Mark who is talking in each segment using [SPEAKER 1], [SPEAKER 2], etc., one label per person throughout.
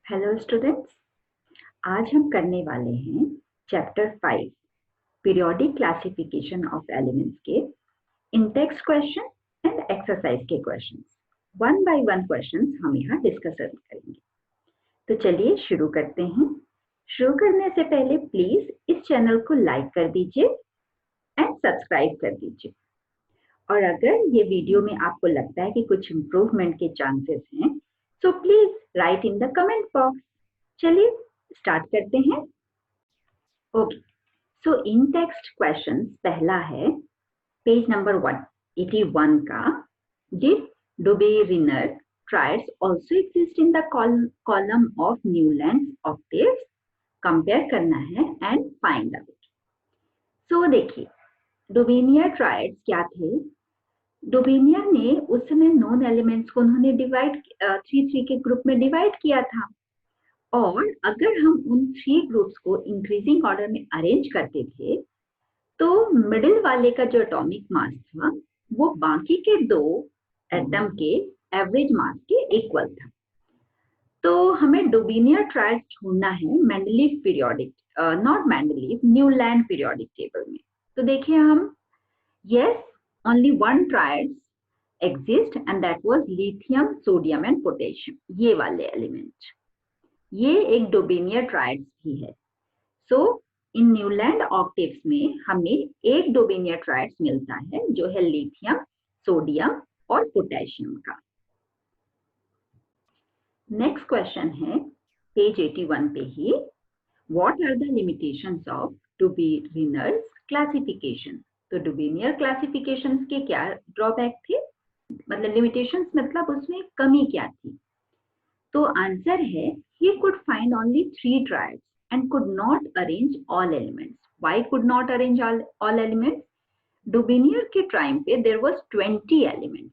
[SPEAKER 1] Hello students, आज हम करने वाले हैं chapter 5 periodic classification of elements के इन-टेक्स्ट क्वेश्चन एंड एक्सरसाइज के questions. One by one questions हम यहाँ डिस्कस करेंगे। तो चलिए शुरू करते हैं। शुरू करने से पहले प्लीज इस चैनल को लाइक कर दीजिए एंड सब्सक्राइब कर दीजिए। और अगर ये वीडियो में आपको लगता है कि कुछ इम्प्रूवमेंट के चांसेस हैं, so please write in the comment box. चलिए स्टार्ट करते हैं। Okay, so in text question पहला है पेज नंबर 181 का। Did Dobereiner triads also exist in the column of Newland octaves? Compare करना है एंड फाइंड आउट। सो देखिए, डुबेनियर ट्रायड्स क्या थे। डुबेनियर ने उस समय नॉन एलिमेंट्स को उन्होंने डिवाइड 3 के ग्रुप में डिवाइड किया था, और अगर हम उन 3 ग्रुप्स को इंक्रीजिंग ऑर्डर में अरेंज करते थे तो मिडिल वाले का जो एटॉमिक मास था वो बाकी के 2 एटम के एवरेज मास के इक्वल था। तो हमें डुबेनियर ट्रायड ढूंढना है Mendeleev periodic, not Mendeleev, Newland periodic table में। तो देखिए हम, yes, only one triad exist and that was lithium, sodium and potassium, ये वाले एलिमेंट। ये एक डुबेनियर ट्रायड्स भी है। सो इन न्यूलैंड ऑक्टेव्स में हमें एक डुबेनियर ट्रायड्स मिलता है जो है लिथियम, सोडियम और पोटेशियम का। नेक्स्ट क्वेश्चन है पेज 81 पे ही। What are the limitations of Dobereiner's classification? तो डुबेनियर क्लासिफिकेशन के क्या ड्रॉबैक थे, मतलब लिमिटेशंस, मतलब उसमें कमी क्या थी? तो आंसर है, he could find only 3 triads and could not arrange all elements. Why could not arrange all elements? डुबेनियर के टाइम पे there was 20 elements.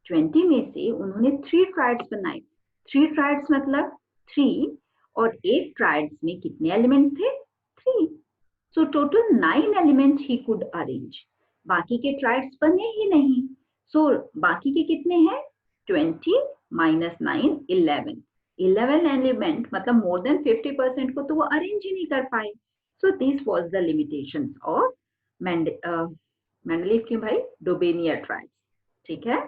[SPEAKER 1] 20 में से उन्होंने 3 triads बनाए। 3 triads मतलब 3, और 8 triads में कितने एलिमेंट थे? 3. So total 9 elements he could arrange. बाकी के triads बने ही नहीं। So बाकी के कितने हैं? 20 minus 9, 11. 11 एलिमेंट मतलब मोर देन 50% को तो वो अरेंज ही नहीं कर पाए। So this was the limitations of Mendeleev के भाई डुबेनियर ट्रायड्स। ठीक है।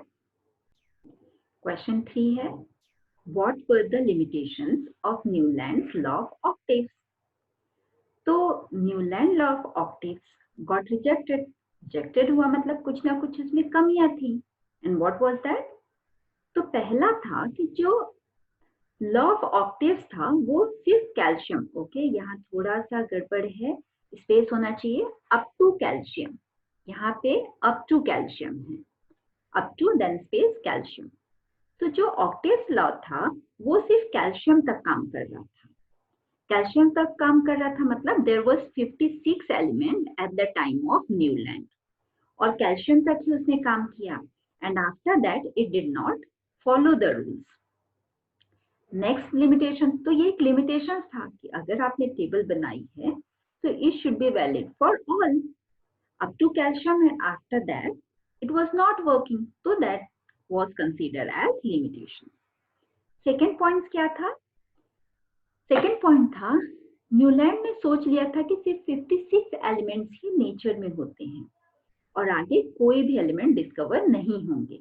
[SPEAKER 1] क्वेश्चन 3 है, what were the limitations of Newland law of octaves? तो Newland law of octaves got rejected हुआ, मतलब कुछ ना कुछ इसमें कमियां थी। And what was that? तो पहला था कि जो लॉ ऑफ ऑक्टेव्स था वो सिर्फ कैल्शियम, ओके, यहाँ थोड़ा सा गड़बड़ है, स्पेस होना चाहिए, अप टू कैल्शियम, यहाँ पे अप टू कैल्शियम है, up to then space calcium. तो जो ऑक्टेव्स लॉ था वो सिर्फ कैल्शियम तक काम कर रहा था। कैल्शियम तक काम कर रहा था मतलब there was 56 element at the time of Newland, और कैल्शियम तक ही उसने काम किया। And after that it did not follow the rules. Next limitation, तो ये एक लिमिटेशन था कि अगर आपने टेबल बनाई है तो it should be valid for all up to calcium, and after that it was not working, तो that was considered as limitation. Second point क्या था? सेकंड पॉइंट था, न्यूलैंड ने सोच लिया था कि सिर्फ 56 एलिमेंट्स ही नेचर में होते हैं और आगे कोई भी एलिमेंट डिस्कवर नहीं होंगे।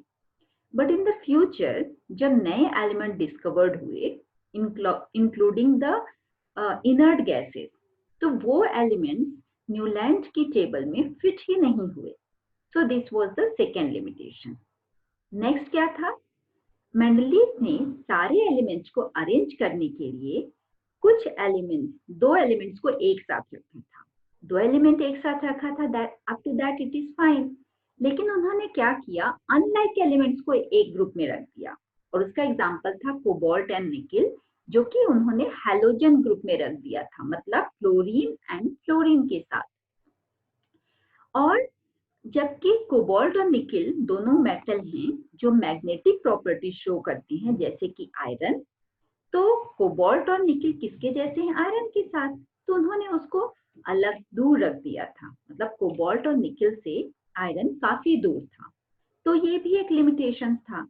[SPEAKER 1] बट इन द फ्यूचर जब नए एलिमेंट डिस्कवर्ड हुए, इंक्लूडिंग द इनर्ट गैसेस, तो वो एलिमेंट्स न्यूलैंड की टेबल में फिट ही नहीं हुए। सो this was the second limitation. Next क्या था? मेंडलीव ने सारे एलिमेंट्स को अरेंज करने के लिए कुछ एलिमेंट्स, 2 एलिमेंट्स को एक साथ रखा था। 2 एलिमेंट एक साथ रखा था, that up to that it is fine. लेकिन उन्होंने क्या किया, अनलाइक एलिमेंट्स को एक ग्रुप में रख दिया, और उसका एग्जांपल था कोबाल्ट एंड निकिल, जो कि उन्होंने हैलोजन ग्रुप में रख दिया था, मतलब फ्लोरीन एंड फ्लोरीन के साथ। और जबकि कोबाल्ट और निकिल दोनों मेटल हैं जो मैग्नेटिक प्रॉपर्टी शो करती हैं, जैसे कि आयरन, तो कोबाल्ट और निकिल किसके जैसे हैं? आयरन के साथ। तो उन्होंने उसको अलग दूर रख दिया था, मतलब कोबाल्ट और निकिल से आयरन काफी दूर था। तो ये भी एक लिमिटेशन था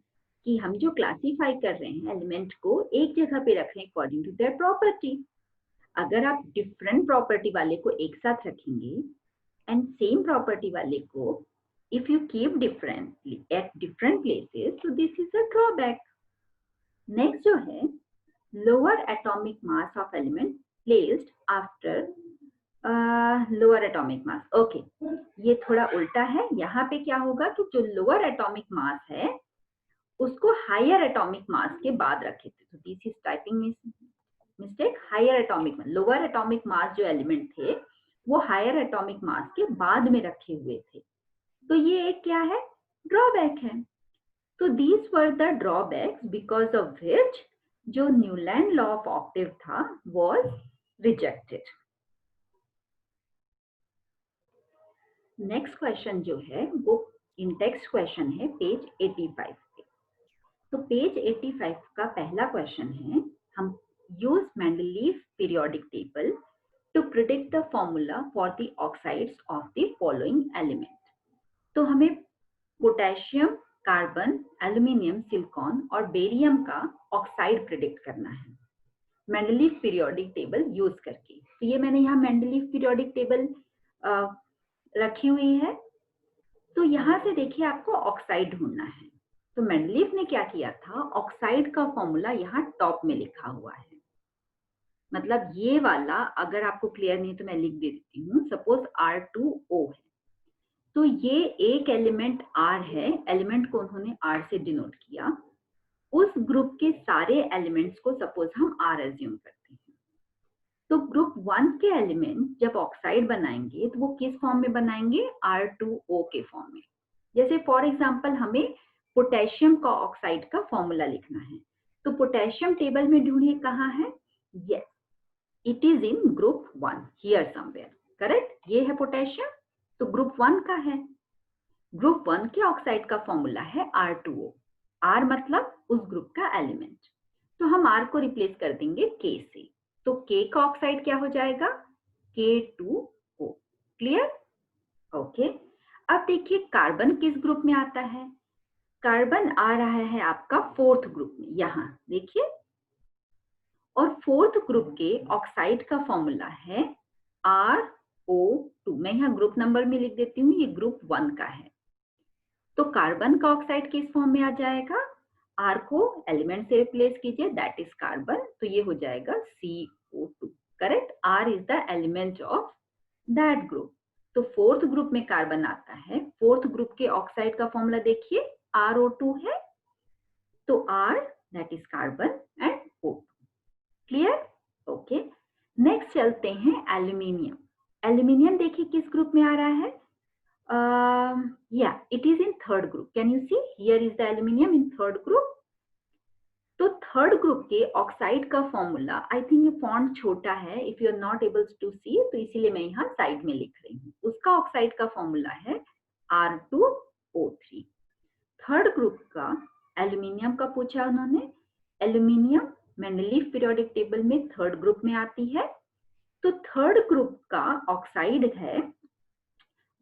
[SPEAKER 1] कि हम जो क्लासीफाई कर रहे हैं एलिमेंट को एक जगह पे रख रहे हैं अकॉर्डिंग टू देयर प्रॉपर्टी। अगर आप डिफरेंट प्रॉपर्टी वाले को एक साथ रखेंगे एंड सेम प्रॉपर्टी वाले को if you keep differently at different places, so this is a drawback. Next जो है lower atomic mass of element placed after lower atomic mass. Okay, ये थोड़ा उल्टा है। यहाँ पे क्या होगा कि जो lower atomic mass है उसको higher atomic mass के बाद रखे थे। तो this is typing mistake. higher atomic mass, lower atomic mass जो element थे वो higher atomic mass के बाद में रखे हुए थे। तो ये एक क्या है, ड्रॉबैक है। तो these were the drawbacks because of which जो न्यूलैंड लॉ ऑफ ऑक्टेव था वाज रिजेक्टेड। नेक्स्ट क्वेश्चन जो है वो इंटेक्स्ट क्वेश्चन है पेज 85 पे। तो पेज 85 का पहला क्वेश्चन है, हम use Mendeleev periodic table to predict the formula for the oxides of the following element. तो हमें पोटेशियम, कार्बन, एल्यूमिनियम, सिलिकॉन और बेरियम का ऑक्साइड प्रिडिक्ट करना है मेंडलीव पीरियोडिक टेबल यूज करके। तो ये मैंने यहाँ मेंडलीव पीरियोडिक टेबल रखी हुई है। तो यहाँ से देखिए आपको ऑक्साइड ढूंढना है। तो मेंडलीव ने क्या किया था, ऑक्साइड का फॉर्मूला यहाँ टॉप में लिखा हुआ है। मतलब ये वाला अगर आपको क्लियर नहीं तो मैं लिख देती हूँ। सपोज R2O है, तो ये एक एलिमेंट R है, एलिमेंट को उन्होंने R से डिनोट किया। उस ग्रुप के सारे एलिमेंट्स को सपोज हम R एज्यूम करते हैं। तो ग्रुप 1 के एलिमेंट जब ऑक्साइड बनाएंगे तो वो किस फॉर्म में बनाएंगे, R2O के फॉर्म में। जैसे फॉर एग्जांपल हमें पोटेशियम का ऑक्साइड का फॉर्मूला लिखना है, तो पोटेशियम टेबल में ढूंढिए कहाँ है, yes it is in group 1 here somewhere, correct. ये है पोटेशियम, तो ग्रुप 1 का है। ग्रुप 1 के ऑक्साइड का फॉर्मूला है R2O। R मतलब उस ग्रुप का एलिमेंट। तो हम R को रिप्लेस कर देंगे K से, तो K का ऑक्साइड क्या हो जाएगा, K2O। Clear, okay. अब देखिए कार्बन किस ग्रुप में आता है, कार्बन आ रहा है आपका 4th ग्रुप में, यहाँ देखिए। और 4th ग्रुप के ऑक्साइड का फॉर्मूला है RO2। मैं यहाँ ग्रुप नंबर में लिख देती हूँ, ये ग्रुप 1 का है। तो कार्बन का ऑक्साइड किस फॉर्म में आ जाएगा, R को एलिमेंट से रिप्लेस कीजिए, दैट इज कार्बन, तो ये हो जाएगा CO2, correct. R is the element of that group. तो 4th ग्रुप में कार्बन आता है, 4th ग्रुप के ऑक्साइड का फॉर्मूला देखिए RO2 है, तो R that is carbon and O2। Clear, okay. Next चलते हैं एल्यूमिनियम। एल्यूमिनियम देखिए किस ग्रुप में आ रहा है, it is in 3rd group. Can you see here is the aluminium in 3rd group. तो 3rd ग्रुप के ऑक्साइड का फॉर्मूला, आई थिंक ये फॉन्ट छोटा है, if you are not able to see तो इसीलिए मैं यहाँ साइड में लिख रही हूँ। उसका ऑक्साइड का फॉर्मूला है R2O3। 3rd ग्रुप का एल्यूमिनियम का पूछा उन्होंने। एल्यूमिनियम मेंडलीव पीरियोडिक टेबल में 3rd ग्रुप में आती है। तो 3rd ग्रुप का ऑक्साइड है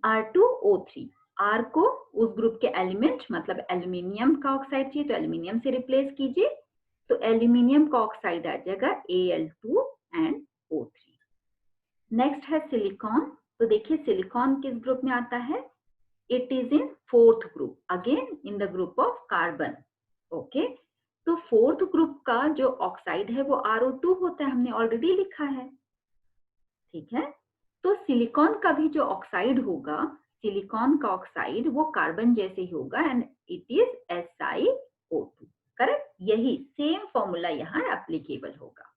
[SPEAKER 1] R2O3। R को उस ग्रुप के एलिमेंट मतलब एल्यूमिनियम का ऑक्साइड चाहिए तो एल्यूमिनियम से रिप्लेस कीजिए, तो एल्यूमिनियम का ऑक्साइड आ जाएगा Al2 एंड O3। नेक्स्ट है सिलिकॉन। तो देखिए सिलिकॉन किस ग्रुप में आता है, it is in 4th group, again in the group of carbon, okay. तो 4th ग्रुप का जो ऑक्साइड है वो RO2 होता है, हमने ऑलरेडी लिखा है, ठीक है। तो सिलिकॉन का भी जो ऑक्साइड होगा, सिलिकॉन का ऑक्साइड वो कार्बन जैसे ही होगा and it is SiO2, correct. यही सेम फॉर्मूला यहाँ एप्लीकेबल होगा।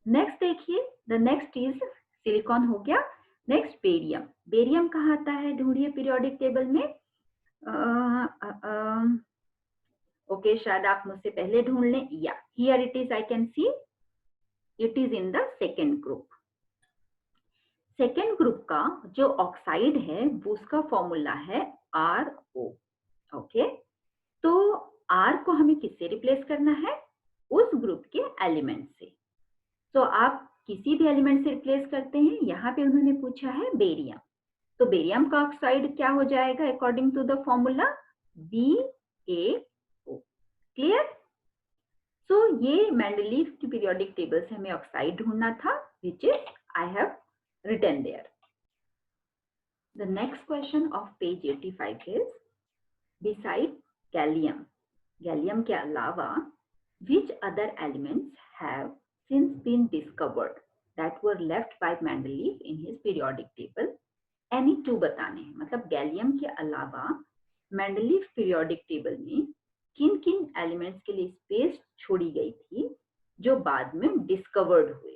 [SPEAKER 1] नेक्स्ट देखिए, द नेक्स्ट इज सिलिकॉन हो गया। Next barium. बेरियम कहाँ आता है, ढूंढिए पीरियोडिक टेबल में। ओके, शायद आप मुझसे पहले ढूंढ लें, या here it is, I can see it is in the 2nd group. 2nd group का जो ऑक्साइड है वो उसका फॉर्मूला है RO, ओके। तो R को हमें किससे रिप्लेस करना है, उस ग्रुप के एलिमेंट से। तो आप किसी भी एलिमेंट से रिप्लेस करते हैं, यहाँ पे उन्होंने पूछा है बेरियम, तो बेरियम का ऑक्साइड क्या हो जाएगा according to the formula BaO, clear? So ये मेंडलीव की पीरियोडिक टेबल से हमें ऑक्साइड ढूंढना था, which is I have written there. The next question of page 85 is beside gallium, gallium के अलावा which other elements have since been discovered that were left by Mendeleev in his periodic table? Any two बताने हैं, मतलब gallium के अलावा Mendeleev periodic table में किन किन एलिमेंट्स के लिए स्पेस छोड़ी गई थी जो बाद में डिस्कवर्ड हुए.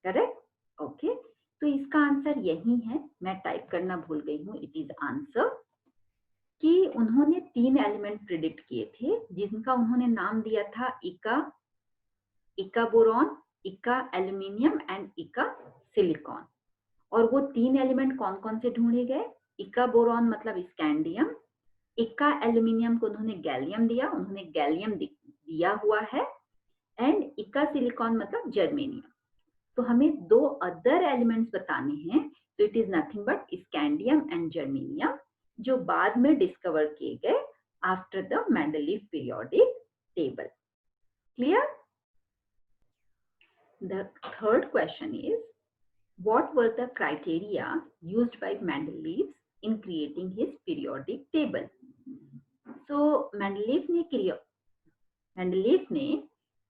[SPEAKER 1] करेक्ट? ओके, तो इसका आंसर यही है. मैं टाइप करना भूल गई हूँ. इट इज आंसर कि उन्होंने 3 एलिमेंट प्रिडिक्ट किए थे जिनका उन्होंने नाम दिया था इका, इका बोरॉन, इका एल्यूमिनियम एंड इका सिलिकॉन. और वो 3 एलिमेंट कौन कौन से ढूंढे गए? इका बोरॉन मतलब स्कैंडियम, इका एल्यूमिनियम को उन्होंने गैलियम दिया, उन्होंने गैलियम दिया हुआ है, एंड इका सिलिकॉन मतलब जर्मेनियम. तो हमें 2 अदर एलिमेंट्स बताने हैं. तो it is nothing but scandium and germanium जो बाद में डिस्कवर किए गए after the Mendeleev periodic table. Clear? The third question is what were the criteria used by Mendeleev in creating his periodic table? So Mendeleev ने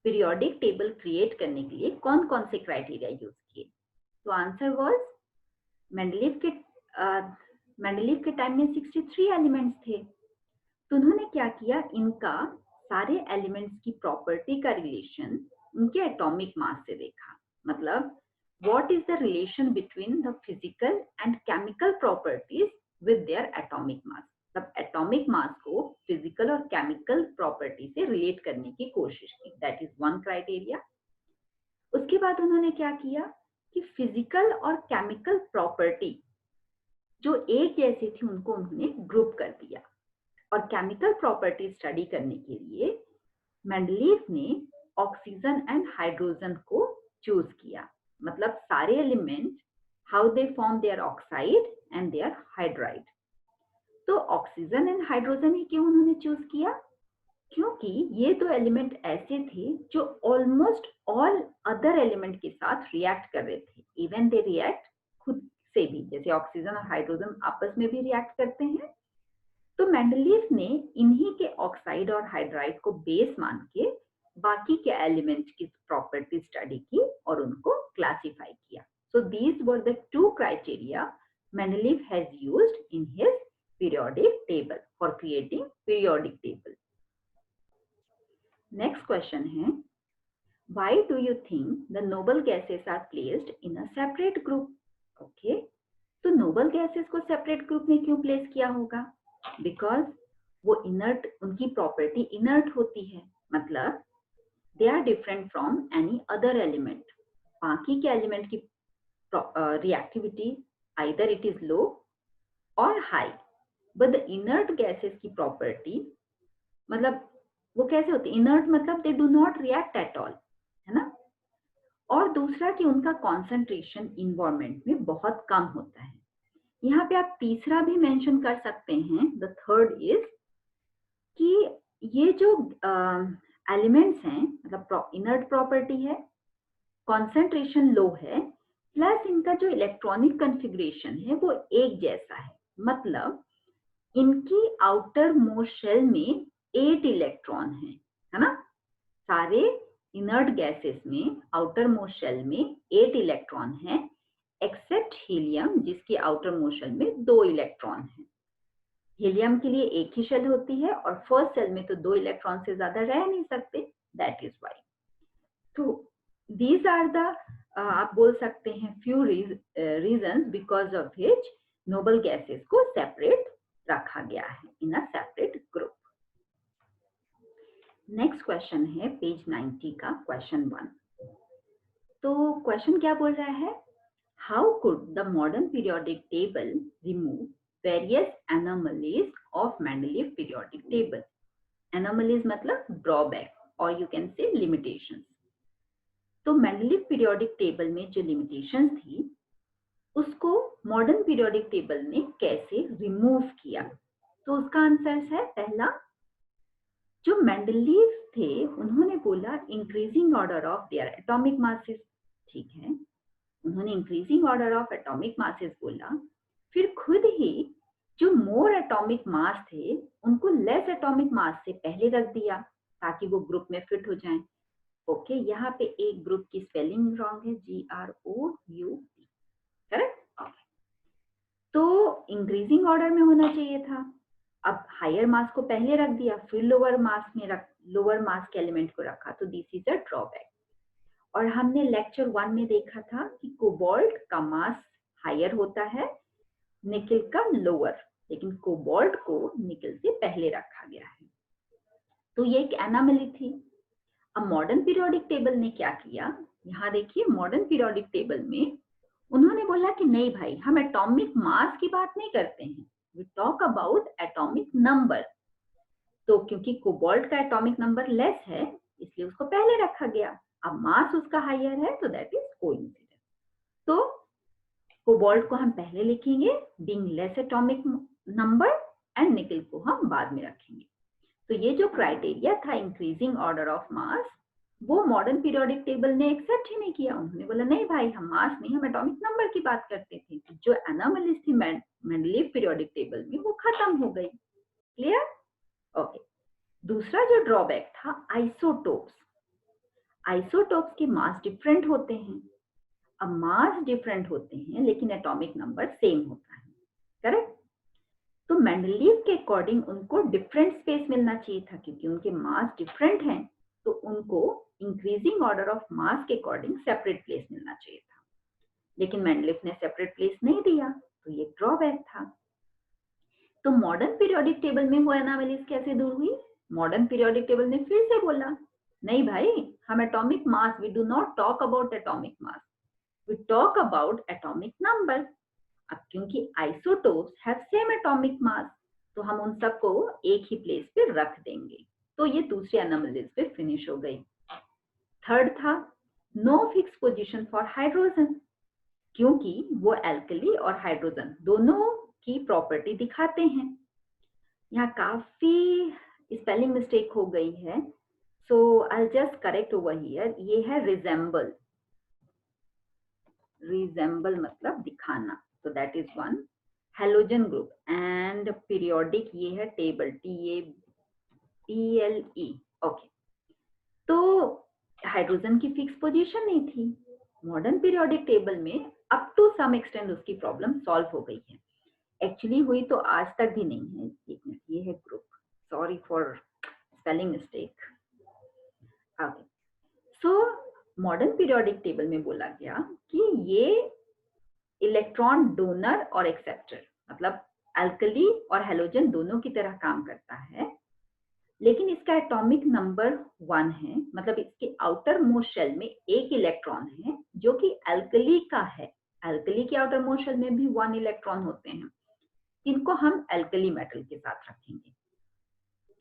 [SPEAKER 1] periodic table create करने के लिए कौन कौन से क्राइटेरिया यूज किए? तो आंसर वाज मेंडलीव के टाइम में 63 एलिमेंट्स थे. तो उन्होंने क्या किया, इनका सारे एलिमेंट्स की प्रॉपर्टी का रिलेशन उनके एटॉमिक मास से देखा. मतलब what is the relation between the physical and chemical properties with their atomic mass? तब एटॉमिक मास को फिजिकल और केमिकल प्रॉपर्टी से रिलेट करने की कोशिश की. That is one criteria. उसके बाद उन्होंने क्या किया कि फिजिकल और केमिकल प्रॉपर्टी जो एक जैसी थी उनको उन्होंने ग्रुप कर दिया. और केमिकल प्रॉपर्टी स्टडी करने के लिए मेंडलीव ने ऑक्सीजन एंड हाइड्रोजन को चूज किया. मतलब सारे element how they form their oxide and their hydride. तो ऑक्सीजन एंड हाइड्रोजन ही क्यों उन्होंने चूज किया? क्योंकि ये 2 एलिमेंट ऐसे थे जो ऑलमोस्ट ऑल अदर एलिमेंट के साथ रिएक्ट कर रहे थे. इवन दे रिएक्ट खुद से भी, जैसे ऑक्सीजन और हाइड्रोजन आपस में भी रिएक्ट करते हैं. तो मेंडलीव ने इन्हीं के ऑक्साइड और हाइड्राइड को बेस मान के बाकी के एलिमेंट की प्रॉपर्टी स्टडी की और उनको क्लासिफाई किया. So these were the 2 criteria Mendeleev has used in his periodic table for creating periodic table. Next question है, why do you think the noble gases are placed in a separate group? Okay, तो noble gases को separate group में क्यों place किया होगा? Because वो inert, उनकी property inert होती है. मतलब they are different from any other element. बाकी के element की reactivity either it is low or high, but the inert gases की property मतलब वो कैसे होती है? inert मतलब they do not react at all, है ना. और दूसरा कि उनका concentration environment में बहुत कम होता है. यहाँ पे आप तीसरा भी मेंशन कर सकते हैं. the third is कि ये जो एलिमेंट्स हैं मतलब इनर्ट प्रॉपर्टी है, कॉन्सेंट्रेशन लो है, प्लस इनका जो इलेक्ट्रॉनिक कॉन्फ़िगरेशन है वो एक जैसा है. मतलब इनकी आउटर मोस्ट शेल में 8 इलेक्ट्रॉन है ना. सारे इनर्ट गैसेस में आउटर मोस्ट शेल में 8 इलेक्ट्रॉन है, एक्सेप्ट हीलियम जिसकी आउटर मोस्ट शेल में 2 इलेक्ट्रॉन है. हीलियम के लिए एक ही शेल होती है और फर्स्ट शेल में तो 2 इलेक्ट्रॉन से ज्यादा रह नहीं सकते. That is why. तो दीज आर द आप बोल सकते हैं few reasons because of which noble gases को सेपरेट रखा गया है in a separate group. Next question है पेज 90 का क्वेश्चन 1. तो क्वेश्चन क्या बोल रहा है, how could the modern periodic table remove various anomalies of Mendeleev periodic table? Anomalies मतलब drawback or you can say limitations. तो Mendeleev periodic table में जो limitations थी उसको modern periodic table ने कैसे remove किया? तो उसका आंसर है पहला, जो Mendeleev थे उन्होंने बोला increasing order of their atomic masses, ठीक है, उन्होंने increasing order of atomic masses बोला, फिर खुद ही जो मोर एटॉमिक मास थे उनको लेस एटॉमिक मास से पहले रख दिया ताकि वो ग्रुप में फिट हो जाएं। ओके, यहाँ पे एक ग्रुप की स्पेलिंग रॉन्ग है, GROUP, करेक्ट। तो इंक्रीजिंग ऑर्डर में होना चाहिए था, अब हायर मास को पहले रख दिया फिर लोअर मास के एलिमेंट को रखा, तो दिस इज अ ड्रॉबैक। और हमने लेक्चर 1 में देखा था कि कोबाल्ट का मास हायर होता है, निकल का लोअर, लेकिन कोबाल्ट को निकल से पहले रखा गया है, तो ये एक एनोमली थी। अब मॉडर्न पीरियोडिक टेबल ने क्या किया, यहाँ देखिए मॉडर्न पीरियोडिक टेबल में उन्होंने बोला कि नहीं भाई, हम एटॉमिक मास की बात नहीं करते हैं, we talk about atomic number. तो क्योंकि कोबाल्ट का एटॉमिक नंबर लेस है इसलिए उसको पहले रखा गया, अब मास उसका हायर है तो दैट इज कोइंसिडेंस। तो कोबाल्ट को हम पहले लिखेंगे being less atomic number and निकल को हम बाद में रखेंगे। तो ये जो क्राइटेरिया था इंक्रीजिंग ऑर्डर ऑफ मास, वो मॉडर्न पीरियोडिक टेबल ने एक्सेप्ट ही नहीं किया। उन्होंने बोला नहीं भाई, हम मास नहीं, हम एटॉमिक नंबर की बात करते थे। तो जो एनोमलीज थी मेंडलीव पीरियोडिक टेबल में वो खत्म हो गई। क्लियर? ओके। दूसरा जो ड्रॉबैक था आइसोटोप्स। आइसोटोप्स के मास डिफरेंट होते हैं। अब मास डिफरेंट होते हैं लेकिन एटॉमिक नंबर सेम होता है, करेक्ट। तो मेंडलीव के अकॉर्डिंग उनको डिफरेंट स्पेस मिलना चाहिए था, क्योंकि उनके मास डिफरेंट हैं तो उनको इंक्रीजिंग ऑर्डर ऑफ मास के अकॉर्डिंग सेपरेट प्लेस मिलना चाहिए था, लेकिन मेंडलीव ने सेपरेट प्लेस नहीं दिया, तो ये ड्रॉबैक था। तो मॉडर्न पीरियोडिक टेबल में वो एनोमलीज कैसे दूर हुई? मॉडर्न पीरियोडिक टेबल ने फिर से बोला नहीं भाई, हम atomic mass, we do not talk about atomic mass, we talk about atomic number. अब क्योंकि isotopes have same atomic mass, तो हम उन सबको एक ही प्लेस पे रख देंगे। तो ये दूसरी एनोमलीज पे फिनिश हो गई। थर्ड था no fix position for hydrogen, क्योंकि वो एल्कली और हाइड्रोजन दोनों की प्रॉपर्टी दिखाते हैं। यहाँ काफी स्पेलिंग मिस्टेक हो गई है, so I just correct over here. ये है रिजेंबल, रिजेंबल मतलब दिखाना, तो that is one. Halogen group and periodic ये है टेबल, TABLE। ओके, तो हाइड्रोजन की फिक्स पोजीशन नहीं थी। मॉडर्न पीरियोडिक टेबल में अप टू सम एक्सटेंट उसकी प्रॉब्लम सॉल्व हो गई है, एक्चुअली हुई तो आज तक भी नहीं है। एक मिनट, ये है group, sorry for spelling mistake. Okay, so modern periodic table में बोला गया कि ये इलेक्ट्रॉन डोनर और एक्सेप्टर, मतलब अल्कली और हेलोजन दोनों की तरह काम करता है, लेकिन इसका एटॉमिक नंबर 1 है, मतलब इसके आउटर मोस्ट शेल में एक इलेक्ट्रॉन है जो कि अल्कली का है। अल्कली के आउटर मोस्ट शेल में भी 1 इलेक्ट्रॉन होते हैं, इनको हम अल्कली मेटल के साथ रखेंगे।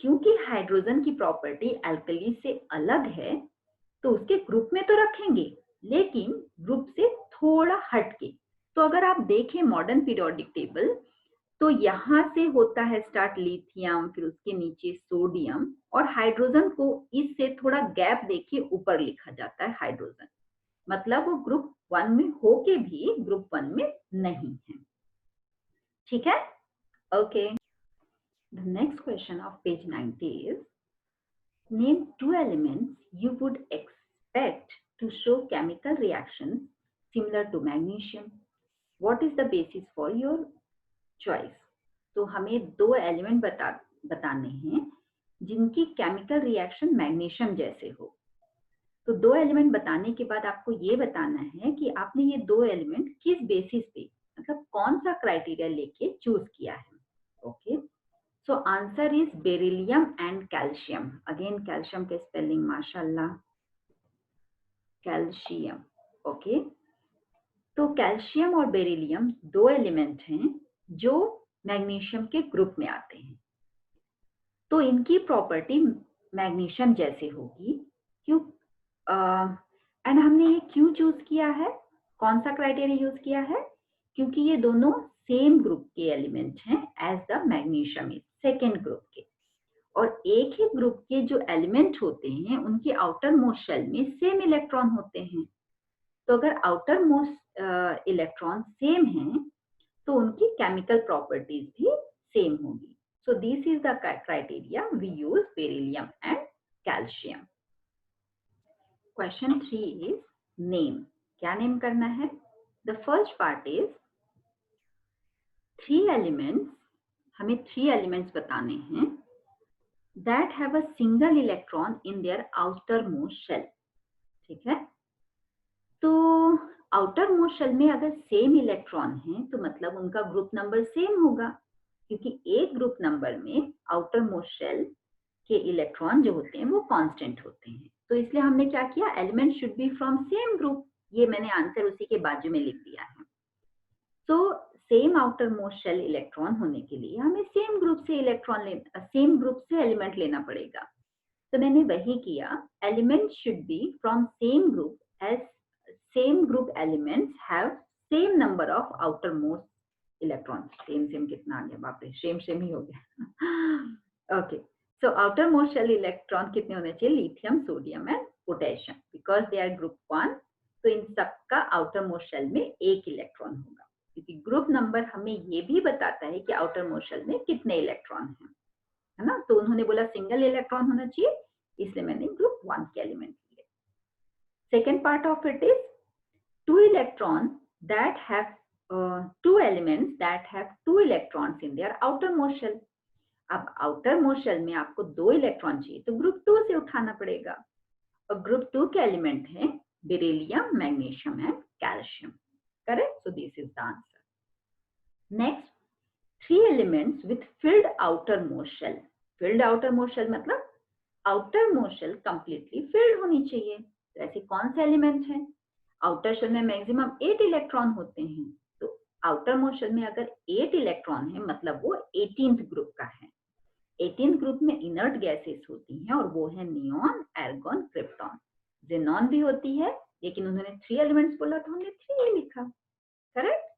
[SPEAKER 1] क्योंकि हाइड्रोजन की प्रॉपर्टी अल्कली से अलग है तो उसके ग्रुप में तो रखेंगे, लेकिन ग्रुप से थोड़ा हटके। तो अगर आप देखें मॉडर्न पीरियोडिक टेबल, तो यहाँ से होता है स्टार्ट लिथियम, फिर उसके नीचे सोडियम, और हाइड्रोजन को इससे थोड़ा गैप देके ऊपर लिखा जाता है हाइड्रोजन, मतलब वो ग्रुप 1 में होके भी ग्रुप 1 में नहीं है। ठीक है? Okay, the next question of page 90 is name 2 elements you would expect to show chemical reactions similar to magnesium. What is the basis for your choice? तो हमें 2 एलिमेंट बताने हैं जिनकी केमिकल रिएक्शन मैग्नीशियम जैसे हो। तो 2 एलिमेंट बताने के बाद आपको ये बताना है कि आपने ये 2 एलिमेंट किस बेसिस पे, मतलब कौन सा क्राइटेरिया लेके चूज किया है। Okay, so answer is beryllium and calcium. Again calcium के spelling माशाल्लाह, calcium। ओके, तो कैल्शियम और बेरिलियम 2 एलिमेंट हैं जो मैग्नीशियम के ग्रुप में आते हैं, तो इनकी प्रॉपर्टी मैग्नीशियम जैसे होगी। क्यों एंड हमने ये क्यों चूज किया है, कौन सा क्राइटेरिया यूज किया है? क्योंकि ये दोनों सेम ग्रुप के एलिमेंट हैं as the magnesium is second group के, और एक ही ग्रुप के जो एलिमेंट होते हैं उनके आउटर मोस्ट शेल में सेम इलेक्ट्रॉन होते हैं। तो अगर आउटर मोस्ट इलेक्ट्रॉन सेम हैं तो उनकी केमिकल प्रॉपर्टीज भी सेम होगी। So this is the criteria we use beryllium and calcium. Question 3 is name. क्या नेम करना है? The first part is 3 elements, हमें 3 एलिमेंट्स बताने हैं that have a single electron in their outermost shell। ठीक है, तो outermost shell में अगर सेम इलेक्ट्रॉन है तो मतलब उनका ग्रुप नंबर सेम होगा, क्योंकि एक ग्रुप नंबर में outermost shell के इलेक्ट्रॉन जो होते हैं वो कांस्टेंट होते हैं। तो इसलिए हमने क्या किया, element should be from same group. ये मैंने आंसर उसी के बाजू में लिख दिया है। तो same outer most shell electron होने के लिए हमें सेम ग्रुप से एलिमेंट लेना पड़ेगा। तो मैंने वही किया, element should be from same group as same group elements have same number of outermost electron. Same कितना आ गया, बाप रे, सेम ही हो गया। Okay, so outer most shell electron कितने होने चाहिए? Lithium, sodium and potassium, because they are group 1। तो इन सबका आउटर मोस्ट शेल में एक इलेक्ट्रॉन होगा, क्योंकि ग्रुप नंबर हमें ये भी बताता है कि आउटर मोस्ट शेल में कितने इलेक्ट्रॉन हैं, है ना। तो उन्होंने बोला सिंगल इलेक्ट्रॉन होना चाहिए, इसलिए मैंने ग्रुप 1 के एलिमेंट लिए। Second part of it is 2 elements that have 2 electrons in their outermost shell। अब outermost shell में आपको 2 इलेक्ट्रॉन चाहिए तो ग्रुप 2 से उठाना पड़ेगा, और ग्रुप 2 के एलिमेंट है beryllium, magnesium and calcium. Correct? So this is the answer. Next, 3 elements with filled outermost shell। Filled outermost shell मतलब outermost shell completely filled होनी चाहिए। तो ऐसे कौन से एलिमेंट हैं? आउटर शेल में मैक्सिमम 8 इलेक्ट्रॉन होते हैं, तो outermost shell में अगर 8 इलेक्ट्रॉन है मतलब वो 18th ग्रुप का है। 18th ग्रुप में इनर्ट गैसेस होती हैं और वो है नियॉन, एर्गॉन, क्रिप्टॉन। जेनॉन भी होती है, लेकिन उन्होंने 3 एलिमेंट्स बोला तो हमने 3 ही लिखा। करेक्ट?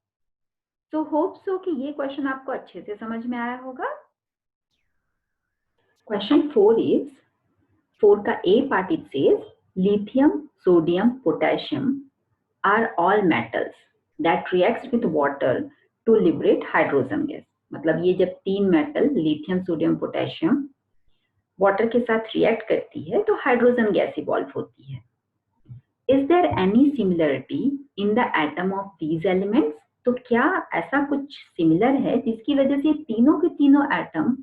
[SPEAKER 1] तो होप सो कि ये क्वेश्चन आपको अच्छे से समझ में आया होगा। क्वेश्चन 4 इज, 4 का a part it says lithium, sodium, potassium are all metals that reacts with water to liberate hydrogen gas. मतलब ये जब 3 metal lithium, sodium, potassium water के साथ रिएक्ट करती है तो हाइड्रोजन गैस इवॉल्व होती है। Is there any similarity in the atom of these elements? तो क्या ऐसा कुछ सिमिलर है जिसकी वजह से तीनों के तीनों एटम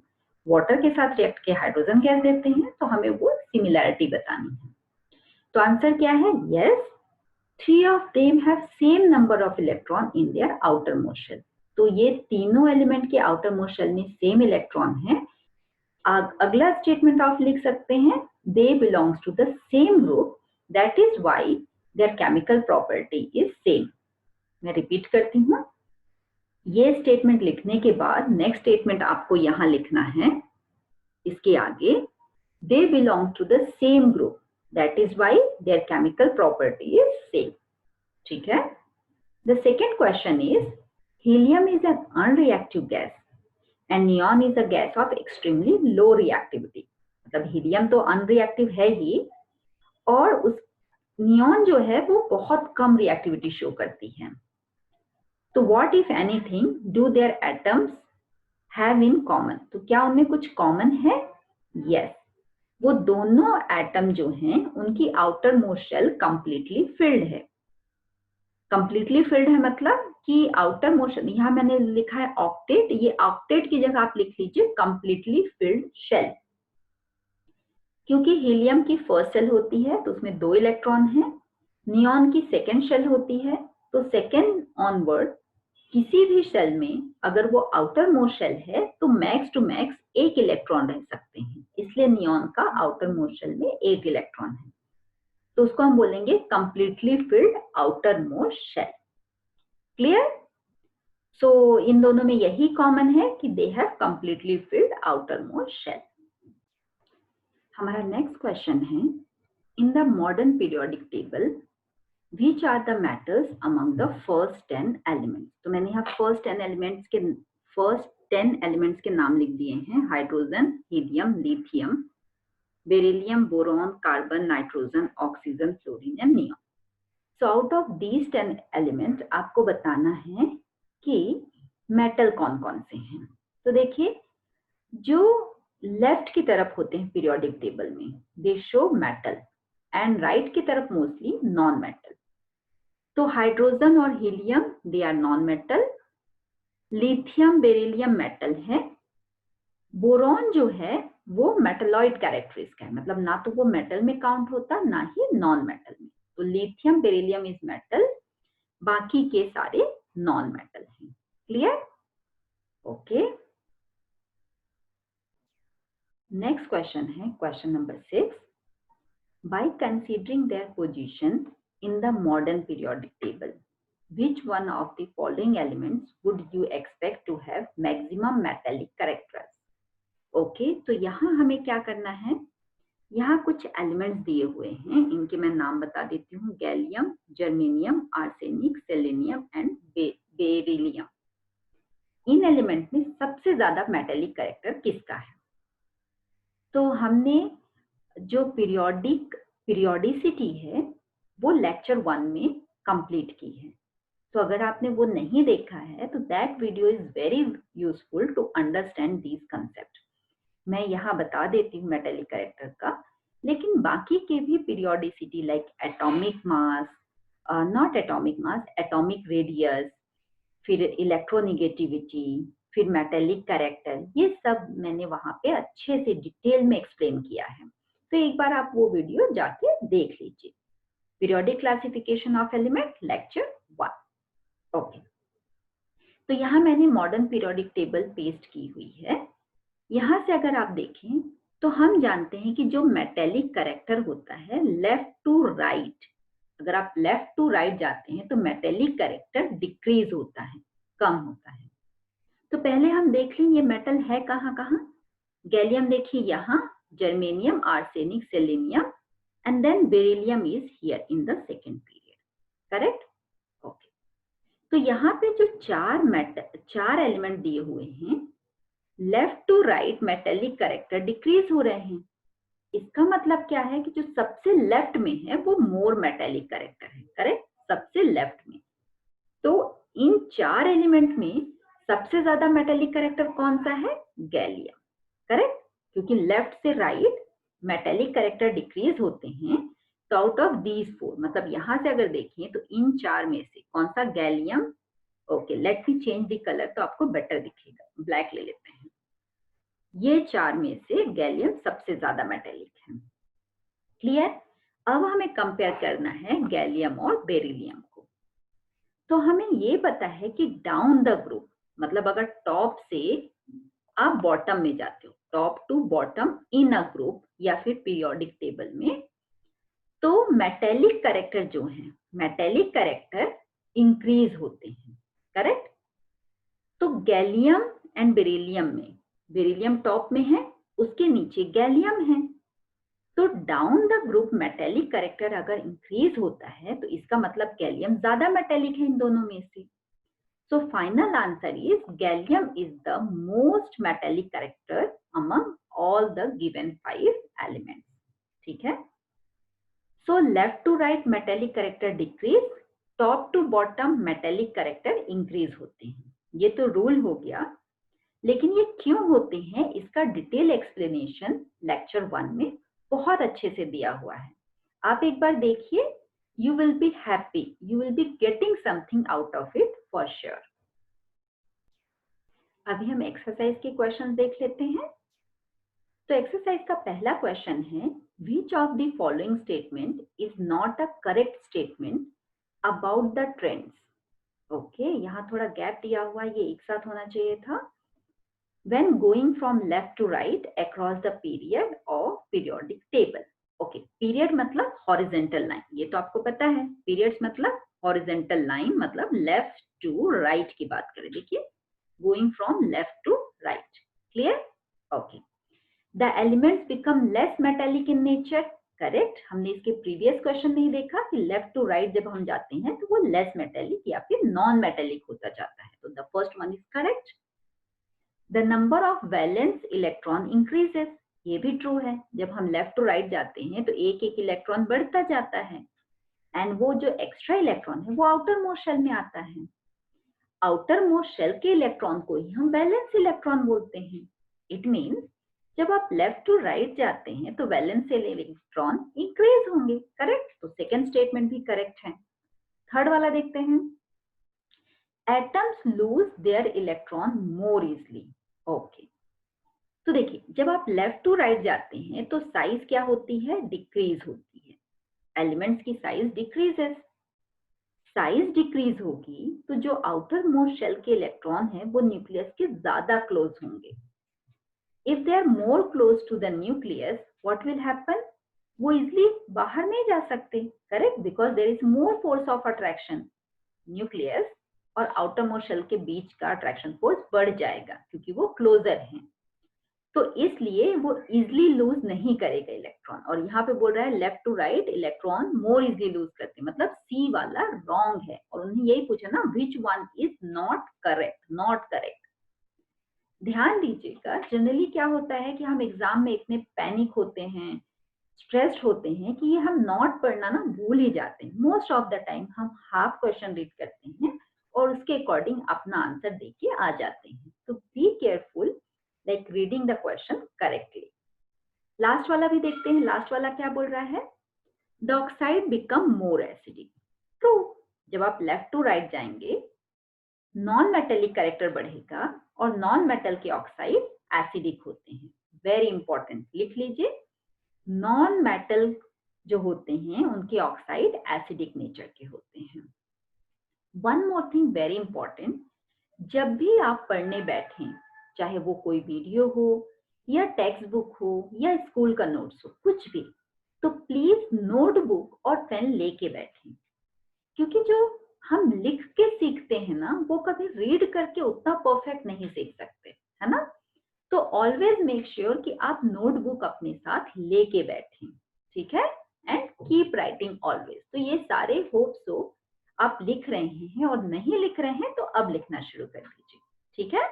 [SPEAKER 1] वाटर के साथ रिएक्ट के हाइड्रोजन गैस देते हैं? तो हमें वो सिमिलैरिटी बतानी है। तो आंसर क्या है? Yes, 3 of them have same number of electron in their outermost shell। तो ये तीनों एलिमेंट के आउटरमोस्ट शेल में सेम इलेक्ट्रॉन है। अगला स्टेटमेंट आप लिख सकते हैं, they belongs to the same group, that is why their chemical property is same। मैं रिपीट करती हूँ, ये स्टेटमेंट लिखने के बाद नेक्स्ट स्टेटमेंट आपको यहां लिखना है इसके आगे, they belong to the same group, that is why their chemical property is same। ठीक है? The second question is, helium is an unreactive gas and neon is a gas of extremely low reactivity। मतलब helium तो unreactive है ही, और उस neon जो है वो बहुत कम रिएक्टिविटी शो करती है। तो what if anything do their atoms have in common? तो क्या उनमें कुछ कॉमन है? यस, वो दोनों एटम जो हैं उनकी outer most shell completely filled है। कंप्लीटली फिल्ड है मतलब कि आउटर मोस्ट, यहां मैंने लिखा है ऑक्टेट, ये ऑक्टेट की जगह आप लिख लीजिए कंप्लीटली फिल्ड शेल। क्योंकि हीलियम की फर्स्ट शेल होती है तो उसमें 2 इलेक्ट्रॉन हैं, नियॉन की सेकेंड शेल होती है तो सेकेंड ऑनवर्ड किसी भी शेल में अगर वो आउटर मोस्ट शेल है तो मैक्स टू मैक्स 1 इलेक्ट्रॉन रह सकते हैं, इसलिए नियॉन का आउटर मोस्ट शेल में 1 इलेक्ट्रॉन है, तो उसको हम बोलेंगे completely filled outer most shell. Clear? So इन दोनों में यही कॉमन है कि they have completely filled outer most shell. हमारा नेक्स्ट क्वेश्चन है, in the modern periodic table which are the matters among the first 10 elements। तो मैंने यहाँ first 10 elements के first 10 एलिमेंट्स के नाम लिख दिए हैं, hydrogen, helium, lithium, beryllium, boron, carbon, nitrogen, oxygen, fluorine and neon. So out of these 10 element आपको बताना है कि मेटल कौन कौन से हैं। तो देखिए, जो लेफ्ट की तरफ होते हैं पीरियोडिक टेबल में, they show metal, and right की तरफ मोस्टली नॉन मेटल। तो हाइड्रोजन और helium they are non metal, lithium, beryllium metal है, बोरॉन जो है वो मेटलॉइड कैरेक्टरिस्टिक है, मतलब ना तो वो मेटल में काउंट होता ना ही नॉन मेटल में। तो लिथियम, बेरिलियम इज मेटल, बाकी के सारे नॉन मेटल हैं। क्लियर? ओके, नेक्स्ट क्वेश्चन है question number 6। By considering their position in the modern periodic table, which one of the following elements would you expect to have maximum metallic characters? Okay, तो यहाँ हमें क्या करना है, यहाँ कुछ एलिमेंट्स दिए हुए हैं, इनके मैं नाम बता देती हूँ, gallium, germanium, arsenic, selenium and beryllium. In element में सबसे ज्यादा मेटेलिक कैरेक्टर किसका है? तो हमने जो पीरियोडिसिटी है वो लेक्चर 1 में कंप्लीट की है। तो अगर आपने वो नहीं देखा है तो that video is very useful to understand these concept. मैं यहाँ बता देती हूँ मेटेलिक कैरेक्टर का, लेकिन बाकी के भी periodicity like atomic mass, not atomic mass, atomic radius, फिर इलेक्ट्रोनिगेटिविटी, फिर मेटेलिक कैरेक्टर, ये सब मैंने वहां पे अच्छे से डिटेल में एक्सप्लेन किया है। तो एक बार आप वो वीडियो जाके देख लीजिए, periodic classification of element lecture 1। Okay, तो यहाँ मैंने मॉडर्न पीरियोडिक टेबल पेस्ट की हुई है। यहाँ से अगर आप देखें तो हम जानते हैं कि जो मेटेलिक कैरेक्टर होता है लेफ्ट टू राइट, अगर आप लेफ्ट टू राइट जाते हैं तो मेटेलिक कैरेक्टर डिक्रीज होता है, कम होता है। तो पहले हम देख लें ये मेटल है कहाँ कहाँ। गैलियम देखिए यहाँ, germanium, arsenic, selenium and then beryllium is here in the second period, correct? Okay, तो यहाँ पे जो चार एलिमेंट दिए हुए हैं, left to right metallic character decrease हो रहे हैं। इसका मतलब क्या है कि जो सबसे लेफ्ट में है वो मोर मेटेलिक कैरेक्टर है, करेक्ट? सबसे लेफ्ट में। तो इन चार एलिमेंट में सबसे ज्यादा मेटेलिक कैरेक्टर कौन सा है? Gallium, correct? क्योंकि लेफ्ट से राइट मेटेलिक कैरेक्टर डिक्रीज होते हैं। तो आउट ऑफ दीज 4, मतलब यहां से अगर देखें तो इन चार में से कौन सा? Gallium. Okay, let me change the colour तो आपको बेटर दिखेगा, ब्लैक ले लेते हैं। ये चार में से गैलियम सबसे ज्यादा मेटेलिक है। क्लियर? अब हमें कंपेयर करना है गैलियम और बेरिलियम को। तो हमें ये पता है कि डाउन द ग्रुप, मतलब अगर टॉप से आप बॉटम में जाते हो, top to bottom in a group या फिर पीरियोडिक टेबल में, तो मेटेलिक कैरेक्टर जो है, मेटेलिक कैरेक्टर इंक्रीज होते हैं, करेक्ट? तो गैलियम एंड बेरिलियम में, बेरिलियम टॉप में है, उसके नीचे गैलियम है। तो down the group metallic character अगर इंक्रीज होता है तो इसका मतलब गैलियम ज्यादा मेटेलिक है इन दोनों में से। So final answer is gallium is the most metallic character among all the given 5 elements. ठीक है? So left to right metallic character decrease, top to bottom metallic character increase होते हैं। ये तो रूल हो गया, लेकिन ये क्यों होते हैं इसका डिटेल एक्सप्लेनेशन लेक्चर 1 में बहुत अच्छे से दिया हुआ है। आप एक बार देखिए, you will be happy, you will be getting something out of it for sure. अभी हम एक्सरसाइज के क्वेश्चन देख लेते हैं। तो एक्सरसाइज का पहला क्वेश्चन है, which of the following statement is not a correct statement about the trends? Okay, यहाँ थोड़ा गैप दिया हुआ, ये एक साथ होना चाहिए था। When going from left to right across the period of periodic table. Okay, period मतलब हॉरिजेंटल लाइन, ये तो आपको पता है। पीरियड्स मतलब हॉरिजेंटल लाइन, मतलब लेफ्ट टू राइट की बात करें। देखिए, going from left to right, clear? Okay, the elements become less metallic in nature, correct? हमने इसके प्रीवियस क्वेश्चन नहीं देखा कि लेफ्ट टू राइट जब हम जाते हैं तो वो लेस मेटेलिक या फिर नॉन मेटेलिक होता जाता है। तो the first one is correct. The number of valence electron increases, ये भी ट्रू है। जब हम लेफ्ट टू राइट जाते हैं तो एक एक इलेक्ट्रॉन बढ़ता जाता है, एंड वो जो एक्स्ट्रा इलेक्ट्रॉन है वो आउटर मोस्ट शेल में आता है। आउटर मोस्ट शेल के इलेक्ट्रॉन को ही हम वैलेंस इलेक्ट्रॉन बोलते हैं। इट मीन्स जब आप लेफ्ट टू राइट जाते हैं तो वैलेंस इलेक्ट्रॉन इंक्रीज होंगे। करेक्ट, तो सेकेंड स्टेटमेंट भी करेक्ट है। थर्ड वाला देखते हैं, atoms lose their electron more easily. Okay, तो देखिए जब आप लेफ्ट टू राइट जाते हैं तो साइज क्या होती है, डिक्रीज होती है। एलिमेंट्स की साइज डिक्रीजेस, साइज डिक्रीज होगी तो जो आउटर मोस्ट शेल के इलेक्ट्रॉन है वो न्यूक्लियस के ज्यादा क्लोज होंगे। If they are more close to the nucleus what will happen, वो इजिली बाहर नहीं जा सकते। Correct, because there is more force of attraction. Nucleus और आउटर मोस्ट शेल के बीच का अट्रैक्शन फोर्स बढ़ जाएगा क्योंकि वो क्लोजर हैं, तो इसलिए वो इजिली लूज नहीं करेगा इलेक्ट्रॉन। और यहाँ पे बोल रहा है left to right electron more easily lose करते, मतलब सी वाला रॉन्ग है। और उन्हें यही पूछा ना, which one is not correct, not correct. ध्यान दीजिएगा, जनरली क्या होता है कि हम एग्जाम में इतने पैनिक होते हैं, स्ट्रेस्ड होते हैं कि ये हम नॉट पढ़ना ना भूल ही जाते हैं। मोस्ट ऑफ द टाइम हम हाफ क्वेश्चन रीड करते हैं और उसके अकॉर्डिंग अपना आंसर दे के आ जाते हैं। तो be careful like reading the question correctly. Last वाला भी देखते हैं। लास्ट वाला क्या बोल रहा है, the oxide become more acidic. True, जब आप लेफ्ट टू राइट जाएंगे नॉन मेटेलिक कैरेक्टर बढ़ेगा और नॉन मेटल के ऑक्साइड एसिडिक होते हैं। वेरी इंपॉर्टेंट, लिख लीजिए, नॉन मेटल जो होते हैं उनके ऑक्साइड एसिडिक नेचर के होते हैं। One more thing very important, जब भी आप पढ़ने बैठें, चाहे वो कोई वीडियो हो या टेक्स्ट बुक हो या स्कूल का नोट्स हो, कुछ भी, तो प्लीज नोटबुक और पेन लेके बैठें। क्योंकि जो हम लिख के सीखते हैं ना वो कभी रीड करके उतना परफेक्ट नहीं सीख सकते, है ना। तो ऑलवेज मेक श्योर कि आप नोटबुक अपने साथ लेके बैठें, ठीक है, एंड कीप राइटिंग ऑलवेज। तो ये सारे होप सो आप लिख रहे हैं, और नहीं लिख रहे हैं तो अब लिखना शुरू कर दीजिए, ठीक है।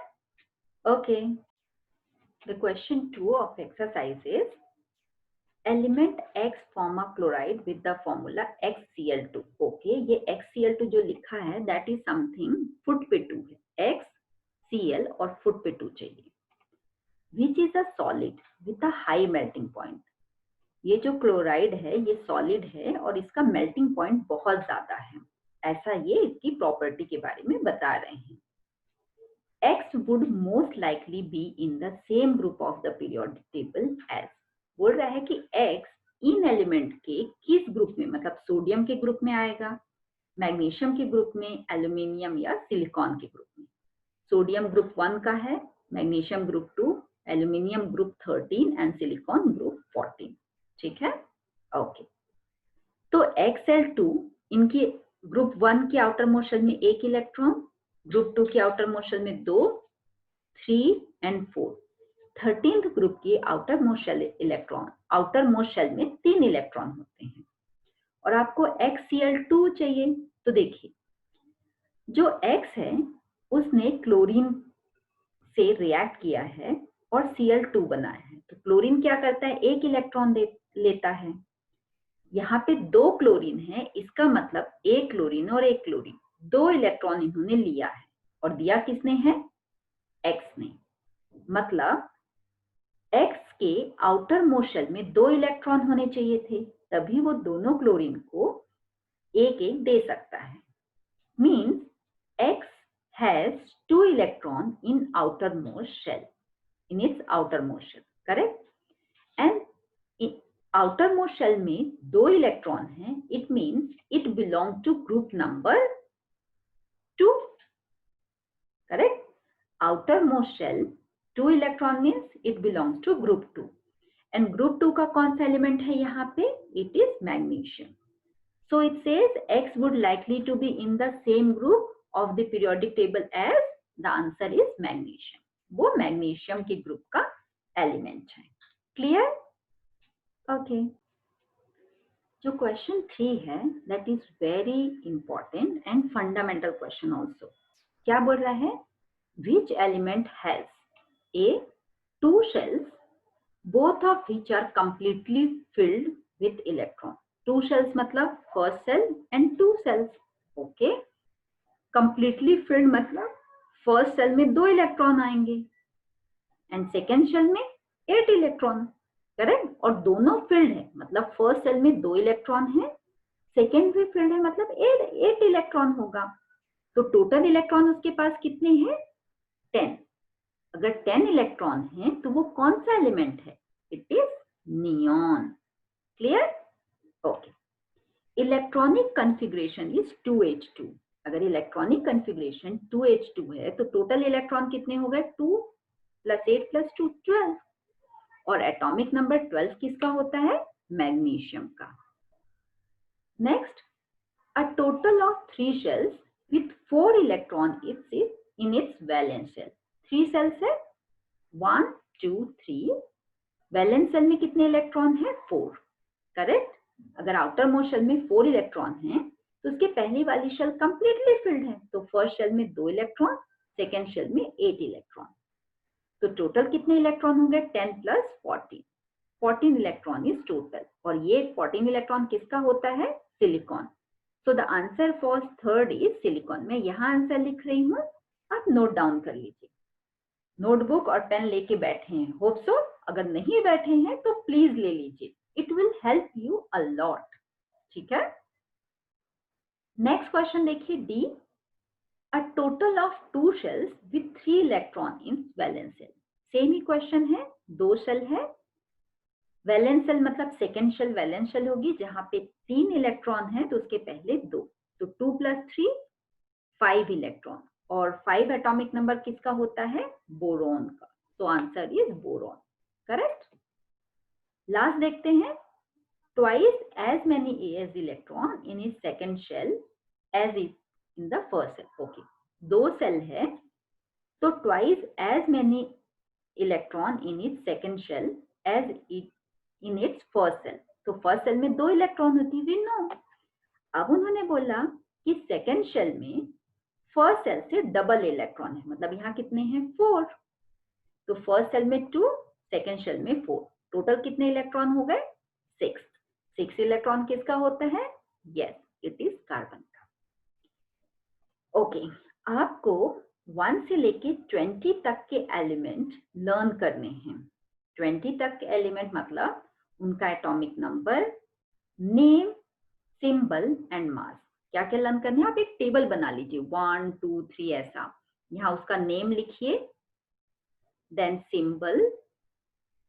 [SPEAKER 1] Okay, the question 2 of exercise is element X form a chloride with the formula XCl2। Okay, ये XCl2 जो लिखा है दैट इज समथिंग फुट पे 2 है, XCl और फुट पे 2 चाहिए। Which is a solid with a high melting point. ये जो क्लोराइड है ये सॉलिड है और इसका मेल्टिंग पॉइंट बहुत ज्यादा है, ऐसा ये इसकी प्रॉपर्टी के बारे में बता रहे हैं। X would most likely be in the same group of the periodic table as, बोल रहा है कि X इन एलिमेंट के किस ग्रुप में, मतलब सोडियम के ग्रुप में आएगा, मैग्नीशियम के ग्रुप में, एल्यूमिनियम या सिलिकॉन के ग्रुप में। सोडियम ग्रुप 1 का है, magnesium group 2, aluminium group 13 and silicon group 14, ठीक है। ओके, तो XL2 इनके ग्रुप 1 के आउटर मोस्ट शेल में एक इलेक्ट्रॉन, ग्रुप 2 के आउटर मोस्ट शेल में 2, 3 एंड 4, 13th ग्रुप के outer most shell electron, outer most shell में 3 इलेक्ट्रॉन होते हैं। और आपको XCl2 चाहिए, तो देखिए जो X है उसने क्लोरीन से रिएक्ट किया है और Cl2 बनाया है। तो क्लोरीन क्या करता है, एक इलेक्ट्रॉन लेता है। यहाँ पे 2 क्लोरीन है, इसका मतलब एक क्लोरीन और एक क्लोरीन, 2 इलेक्ट्रॉन इन्होंने लिया है। और दिया किसने है, X ने। मतलब X के आउटर मोस्ट शेल में 2 इलेक्ट्रॉन होने चाहिए थे, तभी वो दोनों क्लोरीन को एक एक दे सकता है। Means X has 2 electron in outermost shell, in its outermost shell, correct? And outermost shell में 2 इलेक्ट्रॉन है, it means it belong to group number 2, correct? outermost shell 2 electron means it belongs to group 2, and group 2 का कौन सा element है यहाँ पे, it is magnesium. So it says X would likely to be in the same group of the periodic table as, the answer is magnesium. वो magnesium के group का element है। क्लियर? ओके, जो क्वेश्चन 3 है that is very important and fundamental question also. क्या बोल रहा है, which element has A, two shells, both of which are completely filled with electron. Two shells मतलब first cell and two cells. Okay. Completely filled मतलब first cell में 2 electron आएंगे and second shell में 8 electron. Correct. और दोनों field है मतलब first shell में 2 इलेक्ट्रॉन है, सेकेंड भी फिल्ड है मतलब 8 इलेक्ट्रॉन होगा. तो टोटल इलेक्ट्रॉन उसके पास कितने हैं? 10. अगर 10 इलेक्ट्रॉन है तो वो कौन सा एलिमेंट है? It is neon. Clear? Okay. Electronic configuration is 2h2. अगर इलेक्ट्रॉनिक कॉन्फ़िगरेशन 2h2 है तो टोटल इलेक्ट्रॉन कितने हो गए? 2 + 8 + 2 12. और एटॉमिक नंबर 12 किसका होता है? मैग्नीशियम का. Next, a total of 3 shells with 4 electrons is in its valence shell. 3 cells है, 1 2 3. वैलेंस सेल में कितने इलेक्ट्रॉन है? 4. करेक्ट. अगर आउटर मोस्ट शेल में 4 इलेक्ट्रॉन है तो उसके पहली वाली शेल कंप्लीटली फिल्ड है, तो फर्स्ट शेल में 2 इलेक्ट्रॉन, सेकेंड शेल में 8 इलेक्ट्रॉन. तो टोटल कितने इलेक्ट्रॉन होंगे? 10 + 14. 14 इलेक्ट्रॉन इज टोटल. और ये 14 इलेक्ट्रॉन किसका होता है? Silicon. So the answer for third is silicon. मैं यहाँ आंसर लिख रही हूँ, आप नोट डाउन कर लीजिए. नोटबुक और पेन लेके बैठे हैं? Hope so. अगर नहीं बैठे हैं तो प्लीज ले लीजिए. It will help you a lot. ठीक है. नेक्स्ट क्वेश्चन देखिए, D. A total of 2 shells with 3 electron in valence shell. Same he question है. 2 शेल है. वैलेंस शेल मतलब सेकेंड शेल वैलेंस शेल होगी, जहां पे 3 इलेक्ट्रॉन है तो उसके पहले 2. तो 2 + 3 5 इलेक्ट्रॉन. और 5 एटॉमिक नंबर किसका होता है? बोरॉन का. तो answer is boron. Correct. Last देखते हैं. Twice as many as electron in is second shell as in the first shell. Okay. 2 shell है तो twice as many electron in is second shell as it in its first shell. तो first shell में 2 electron होती है, no. अब उन्होंने बोला कि सेकेंड शेल में फर्स्ट सेल से डबल इलेक्ट्रॉन है, मतलब यहाँ कितने हैं? 4. तो फर्स्ट सेल में 2, सेकेंड शेल में 4. टोटल कितने इलेक्ट्रॉन हो गए? 6. 6 इलेक्ट्रॉन किसका होता है? यस, इट इज कार्बन का. ओके. आपको 1 से लेके 20 तक के एलिमेंट लर्न करने हैं. 20 तक के एलिमेंट मतलब उनका atomic number, name, symbol and mass. क्या क्या लर्न करने हैं? आप एक टेबल बना लीजिए, 1 2 3 ऐसा. यहाँ उसका नेम लिखिए, देन सिंबल,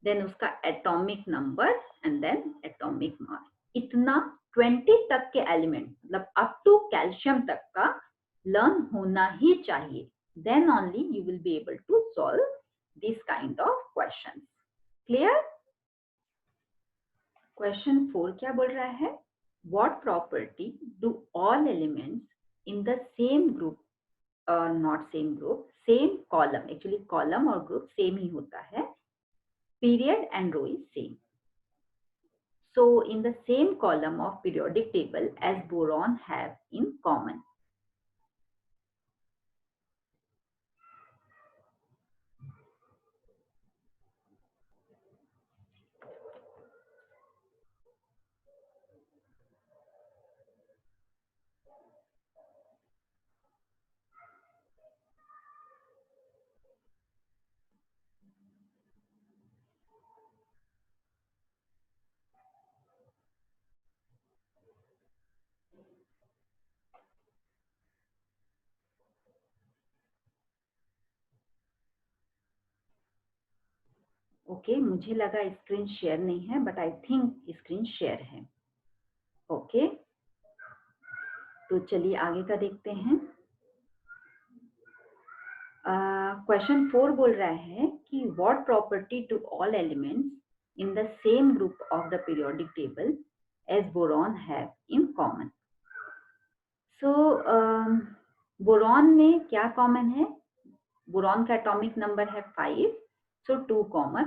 [SPEAKER 1] देन उसका atomic number and then atomic mass. इतना 20 तक के एलिमेंट मतलब अप टू कैल्शियम तक का लर्न होना ही चाहिए. Then only you will be able to solve this kind of question. Clear? Question 4 क्या बोल रहा है? What property do all elements in the same group, not same group, same column, actually column और group same ही होता है, period and row is same. So in the same column of periodic table as boron have in common. Okay. मुझे लगा screen share नहीं है, but I think screen share है. Okay. तो चलिए आगे का देखते हैं. क्वेश्चन 4 बोल रहा है कि what property to all elements in the same group of the periodic table as boron have in common. So boron में क्या कॉमन है? बोरॉन का एटॉमिक नंबर है 5, सो 2,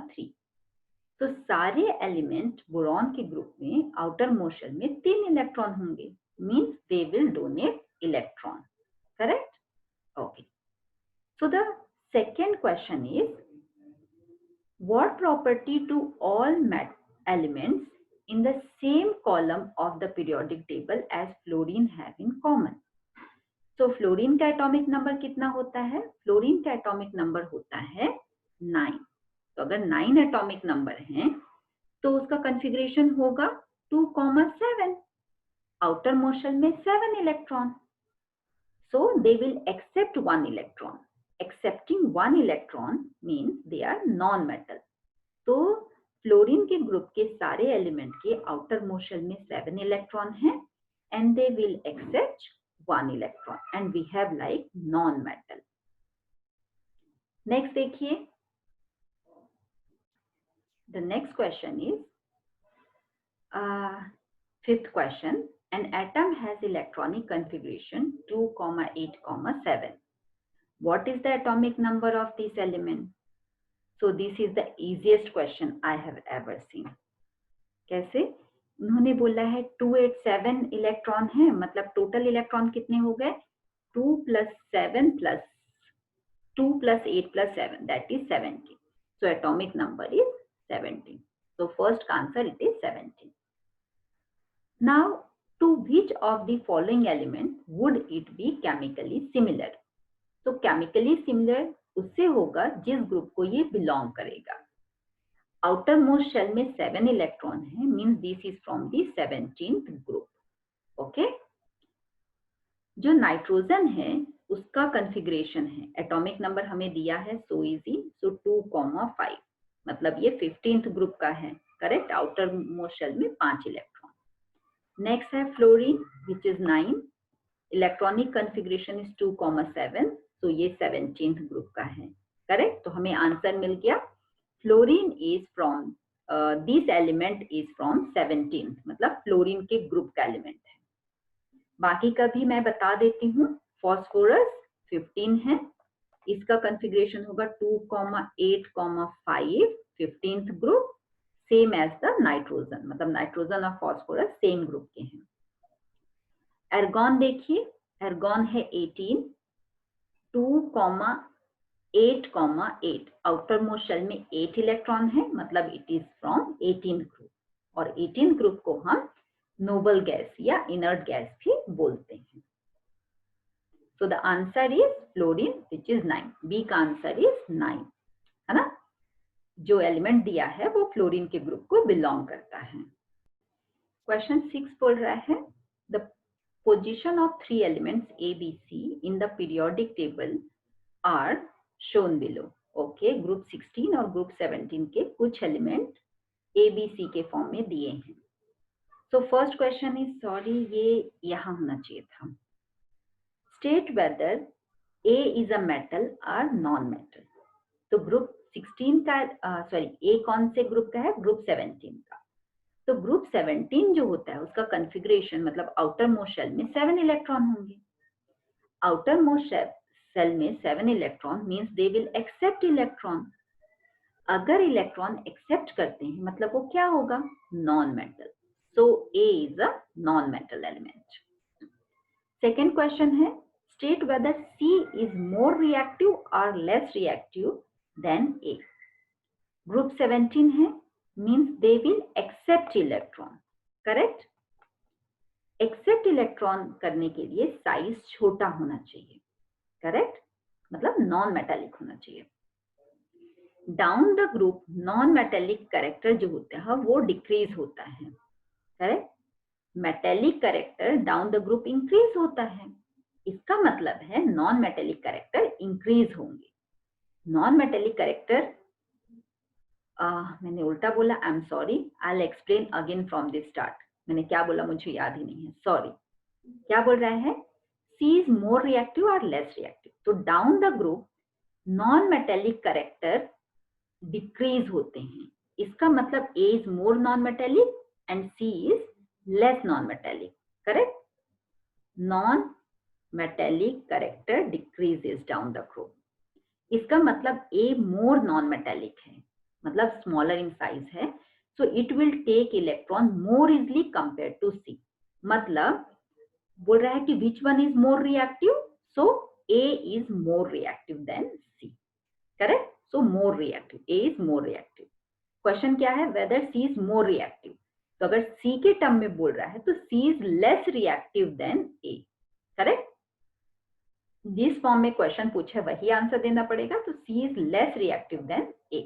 [SPEAKER 1] 3. तो सारे एलिमेंट बोरॉन के ग्रुप में आउटर मोस्ट शेल में 3 इलेक्ट्रॉन होंगे, means they will donate electron. Correct? Okay. So the second question is, What property do all elements in the same column of the periodic table as fluorine have in common? तो fluorine का atomic number कितना होता है? Fluorine का atomic number होता है 9। तो अगर 9 एटॉमिक नंबर हैं तो उसका कॉन्फ़िगरेशन होगा 2,7। आउटर मोशन में 7 electron, so they will accept 1 electron. Accepting 1 electron means they are non-metal. तो फ्लोरीन के ग्रुप के सारे एलिमेंट के आउटर मोशन में 7 इलेक्ट्रॉन हैं and they will accept 1 electron and we have like non-metal. Next देखिए, the next question is fifth question. An atom has electronic configuration 2, 8, 7. What is the atomic number of this element? So this is the easiest question I have ever seen. कैसे? उन्होंने बोला है 287 electron है, मतलब total electron कितने हो गए? 2 + 7 + 2 + 8 + 7, that is 17. So atomic number is 17. So first answer it is 17. Now to which of the following element would it be chemically similar? तो chemically similar उससे होगा जिस ग्रुप को ये बिलोंग करेगा। आउटर मोस्ट शेल में 7 इलेक्ट्रॉन है, means this is from the 17th group. Okay, जो नाइट्रोजन है उसका कॉन्फ़िगरेशन है, एटॉमिक नंबर हमें दिया है सो इजी, सो 2,5, मतलब ये 15th ग्रुप का है। करेक्ट, आउटर मोस्ट शेल में 5 इलेक्ट्रॉन। नेक्स्ट है fluorine which is 9, electronic configuration is 2,7, तो ये 17th ग्रुप का है। करेक्ट, तो हमें आंसर मिल गया, fluorine is from this element is from 17th, मतलब फ्लोरीन के ग्रुप का एलिमेंट है। बाकी का भी मैं बता देती हूँ। फॉस्फोरस 15 है, इसका कॉन्फ़िगरेशन होगा 2,8, 5, 15th group, same as the nitrogen, मतलब नाइट्रोजन और फॉस्फोरस सेम ग्रुप के हैं। एर्गॉन देखिए, एर्गॉन है 18, 2,8, 8, आउटर मोस्ट शेल में 8 इलेक्ट्रॉन है, मतलब it is from 18th group, और 18th ग्रुप को हम नोबल गैस या इनर्ट गैस भी बोलते हैं। So the answer is fluorine which is 9, B का आंसर इज 9, है ना। जो एलिमेंट दिया है वो फ्लोरीन के ग्रुप को बिलोंग करता है। क्वेश्चन 6 बोल रहा है, the position of 3 elements A B C in the periodic table are shown below. Okay, group 16 और ग्रुप 17 के कुछ एलिमेंट ए बी सी के फॉर्म में दिए हैं। So first question is, sorry, ये यहाँ होना चाहिए था। State whether A is a metal or non-metal. तो ग्रुप 16 का A कौन से ग्रुप का है? ग्रुप 17 का। तो ग्रुप 17 जो होता है उसका कॉन्फ़िगरेशन, मतलब आउटर मोस्ट शेल में 7 इलेक्ट्रॉन होंगे। आउटर मोस्ट शेल में 7 electron means they will accept electron. अगर इलेक्ट्रॉन एक्सेप्ट करते हैं मतलब वो क्या होगा? Non metal. So A is a non-metal element. Second question है, state whether C is more reactive or less reactive than A. Group 17 है, means they will accept electron. Correct? Accept electron करने के लिए साइज छोटा होना चाहिए। Correct? मतलब non-metallic होना चाहिए। Down the group non-metallic character जो होता है वो decrease होता है। Correct, metallic character down the group increase होता है, इसका मतलब है नॉन मेटेलिक कैरेक्टर इंक्रीज होंगे। नॉन मेटेलिक कैरेक्टर, मैंने उल्टा बोला, I am sorry, I will explain again from the start. मैंने क्या बोला मुझे याद ही नहीं है, सॉरी। क्या बोल रहा है? सी इज मोर रिएक्टिव और लेस रिएक्टिव। तो down the group non metallic character decrease होते हैं, इसका मतलब A is more non metallic and C is less non-metallic. Correct? Non-metallic character decreases down the group. इसका मतलब A more non-metallic है, मतलब smaller in size है, so it will take electron more easily compared to C. मतलब बोल रहा है कि which one is more reactive? So A is more reactive than C. Correct? So more reactive. A is more reactive. Question क्या है? whether C is more reactive. तो अगर C के टर्म में बोल रहा है तो C is less reactive than A. Correct? जिस फॉर्म में क्वेश्चन पूछे वही आंसर देना पड़ेगा. तो C is less reactive than A.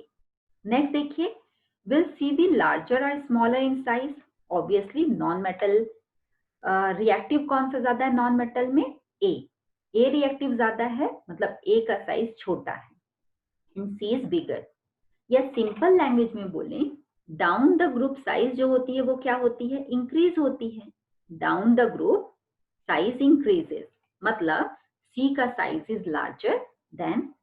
[SPEAKER 1] Next देखिए, will C be larger or smaller in size? Obviously non metal reactive कौन सा ज्यादा है नॉन मेटल में? A. A रिएक्टिव ज्यादा है, मतलब A का साइज छोटा है. इन C is bigger. या सिंपल लैंग्वेज में बोलें, डाउन द ग्रुप साइज जो होती है वो क्या होती है? इंक्रीज होती है. Down the group size increases, मतलब C का size is larger than,